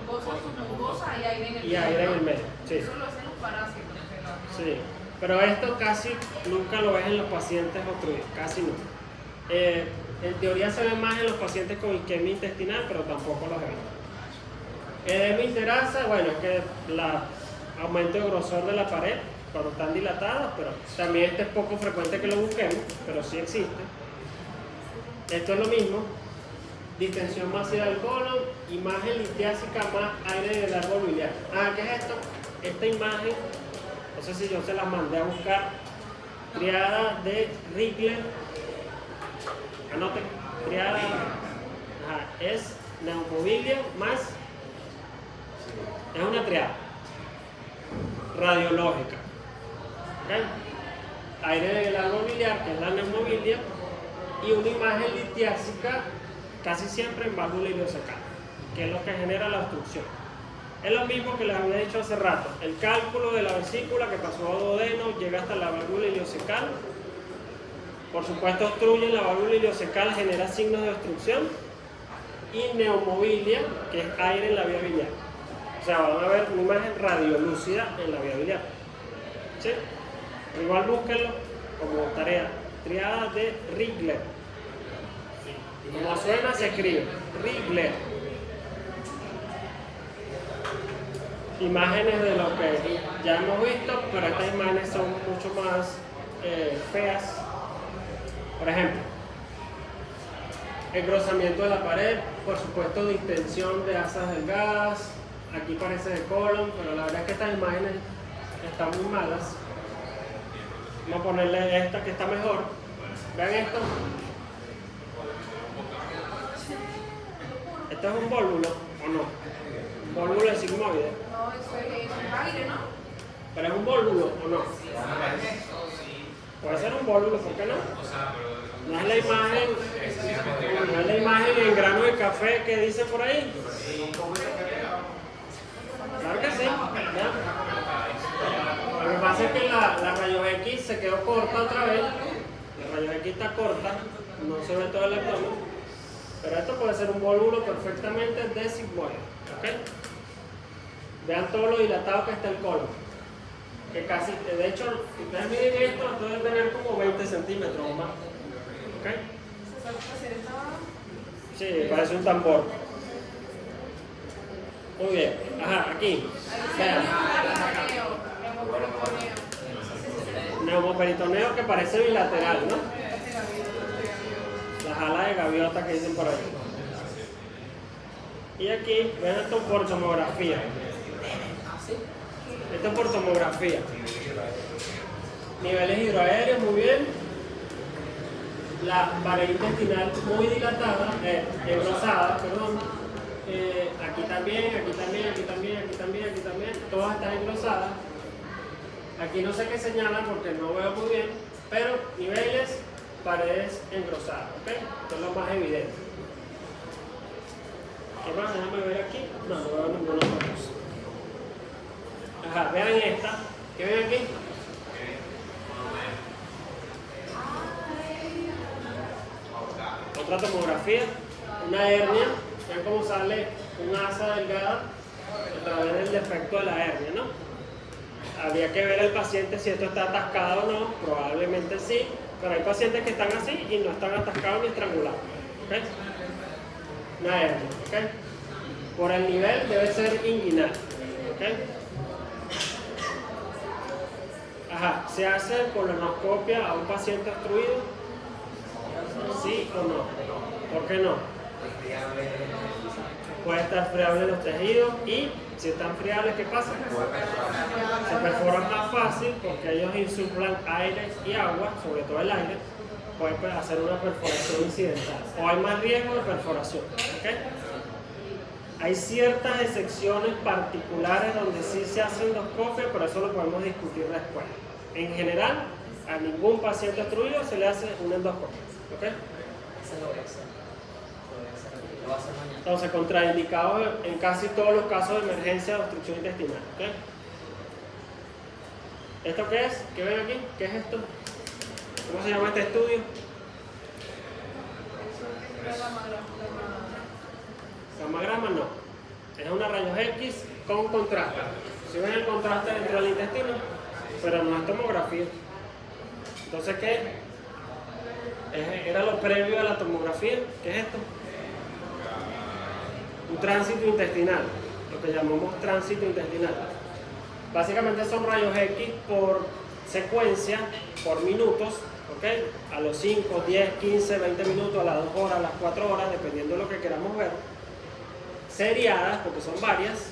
O sea, mucosa y aire en el medio. Y aire en el medio, sí. Eso lo hacen los parásitos. Sí, pero esto casi nunca lo ves en los pacientes obstruidos, casi nunca. En teoría se ve más en los pacientes con isquemia intestinal, pero tampoco los he visto. Edema interasa, bueno, es que el aumento de grosor de la pared cuando están dilatadas, pero también este es poco frecuente que lo busquemos, pero sí existe. Esto es lo mismo. Distensión masiva del colon, imagen litiásica más aire del árbol biliar. ¿Qué es esto? Esta imagen, no sé si yo se la mandé a buscar, triada de Rigler. Anoten, triada, es neumobilia más, es una triada radiológica. ¿Okay? Aire del árbol biliar, que es la neumobilia, y una imagen litiásica casi siempre en válvula iliocecal, que es lo que genera la obstrucción. Es lo mismo que les había dicho hace rato, el cálculo de la vesícula que pasó a duodeno, llega hasta la válvula iliocecal, por supuesto obstruye la válvula iliocecal, genera signos de obstrucción, y neumobilia, que es aire en la vía biliar. O sea, van a ver una imagen radiolúcida en la vía biliar. ¿Sí? Igual búsquenlo como tarea, triada de Rigler. Como suena, se escribe Rigler. Imágenes de lo que ya hemos visto, pero estas imágenes son mucho más feas. Por ejemplo, engrosamiento de la pared, por supuesto distensión de asas delgadas. Aquí parece de colon, pero la verdad es que estas imágenes están muy malas. Vamos a ponerle esta que está mejor. Vean esto. ¿Esto es un vólvulo o no? Un vólvulo de sigmoide. No, eso es aire, ¿no? ¿Pero es un vólvulo o no? Puede ser un vólvulo, ¿por qué no? O sea, pero No es la imagen, excesivamente no es la imagen en grano de café que dice por ahí. Claro que sí. ¿Ya? Lo que pasa es que la rayos X se quedó corta otra vez. La rayos X está corta, no se ve todo el abdomen. Pero esto puede ser un vólvulo perfectamente de sigmoide. ¿Ok? Vean todo lo dilatado que está el colon. Que casi, de hecho, si ustedes miden esto, esto debe tener como 20 centímetros o más. ¿Ok? Sí, parece un tambor. Muy bien. Ajá, aquí. Vean. Neumoperitoneo que parece bilateral, ¿no? Las alas de gaviota que dicen por ahí. Y aquí, vean esto por tomografía. Esto es por tomografía. Niveles hidroaéreos, muy bien. La pared intestinal muy dilatada, engrosada, perdón. Aquí también, aquí también, aquí también, aquí también, aquí también. Todas están engrosadas. Aquí no sé qué señalan porque no veo muy bien, pero niveles, paredes engrosadas, ¿ok? Esto es lo más evidente. ¿Qué más? Déjame ver aquí. No, no veo ninguna otra cosa. Ajá, vean esta. ¿Qué ven aquí? Otra tomografía, una hernia. Vean cómo sale un asa delgada a través del defecto de la hernia, ¿no? Habría que ver al paciente si esto está atascado o no, probablemente sí, pero hay pacientes que están así y no están atascados ni estrangulados. ¿Okay? Una hernia, ¿okay? Por el nivel debe ser inguinal. ¿Okay? Ajá, ¿se hace colonoscopia a un paciente obstruido? ¿Sí o no? ¿Por qué no? Puede estar friable los tejidos y si están friables, ¿qué pasa? Se perforan más fácil porque ellos insuflan aire y agua, sobre todo el aire, puede hacer una perforación incidental o hay más riesgo de perforación. ¿Okay? Hay ciertas excepciones particulares donde sí se hace endoscopia, pero eso lo podemos discutir después. En general, a ningún paciente obstruido se le hace una endoscopia. ¿Okay? Ese lo voy a hacer. Lo voy a hacer mañana. Entonces, contraindicado en casi todos los casos de emergencia de obstrucción intestinal. ¿Okay? ¿Esto qué es? ¿Qué ven aquí? ¿Qué es esto? ¿Cómo se llama este estudio? Gamagrama no. Es una rayos X con contraste. Si ven el contraste dentro del intestino, pero no es tomografía. Entonces, ¿qué? Era lo previo a la tomografía. ¿Qué es esto? Un tránsito intestinal, lo que llamamos tránsito intestinal. Básicamente son rayos X por secuencia, por minutos, ¿ok? A los 5, 10, 15, 20 minutos, a las 2 horas, a las 4 horas, dependiendo de lo que queramos ver. Seriadas, porque son varias,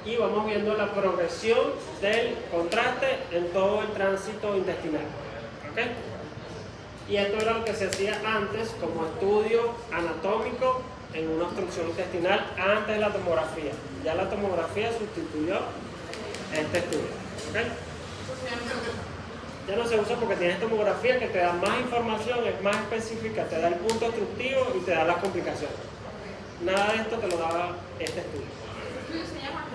y vamos viendo la progresión del contraste en todo el tránsito intestinal. ¿Ok? Y esto era lo que se hacía antes como estudio anatómico en una obstrucción intestinal antes de la tomografía. Ya la tomografía sustituyó este estudio. ¿Okay? Ya no se usa porque tienes tomografía que te da más información, es más específica, te da el punto obstructivo y te da las complicaciones. Nada de esto te lo daba este estudio. ¿El estudio se llama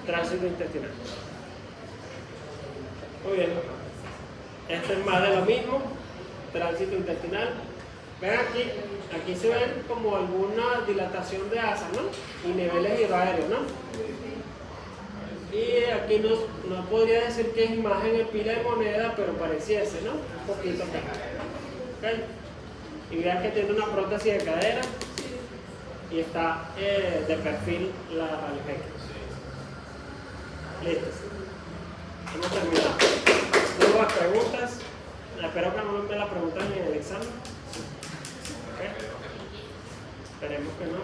Tránsito intestinal. Muy bien. Este es más de lo mismo. Tránsito intestinal. Ven aquí, aquí se ven como alguna dilatación de asas, ¿no? Y niveles hidroaéreos, ¿no? Y aquí no podría decir que es imagen en pila de moneda, pero pareciese, ¿no? Un poquito acá. ¿Okay? Y vean que tiene una prótesis de cadera y está de perfil la rayos X. Listo. Hemos terminado. Nuevas preguntas. Espero que no me la pregunten en el examen. ¿Okay? Esperemos que no.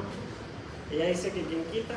Ella dice que quien quita.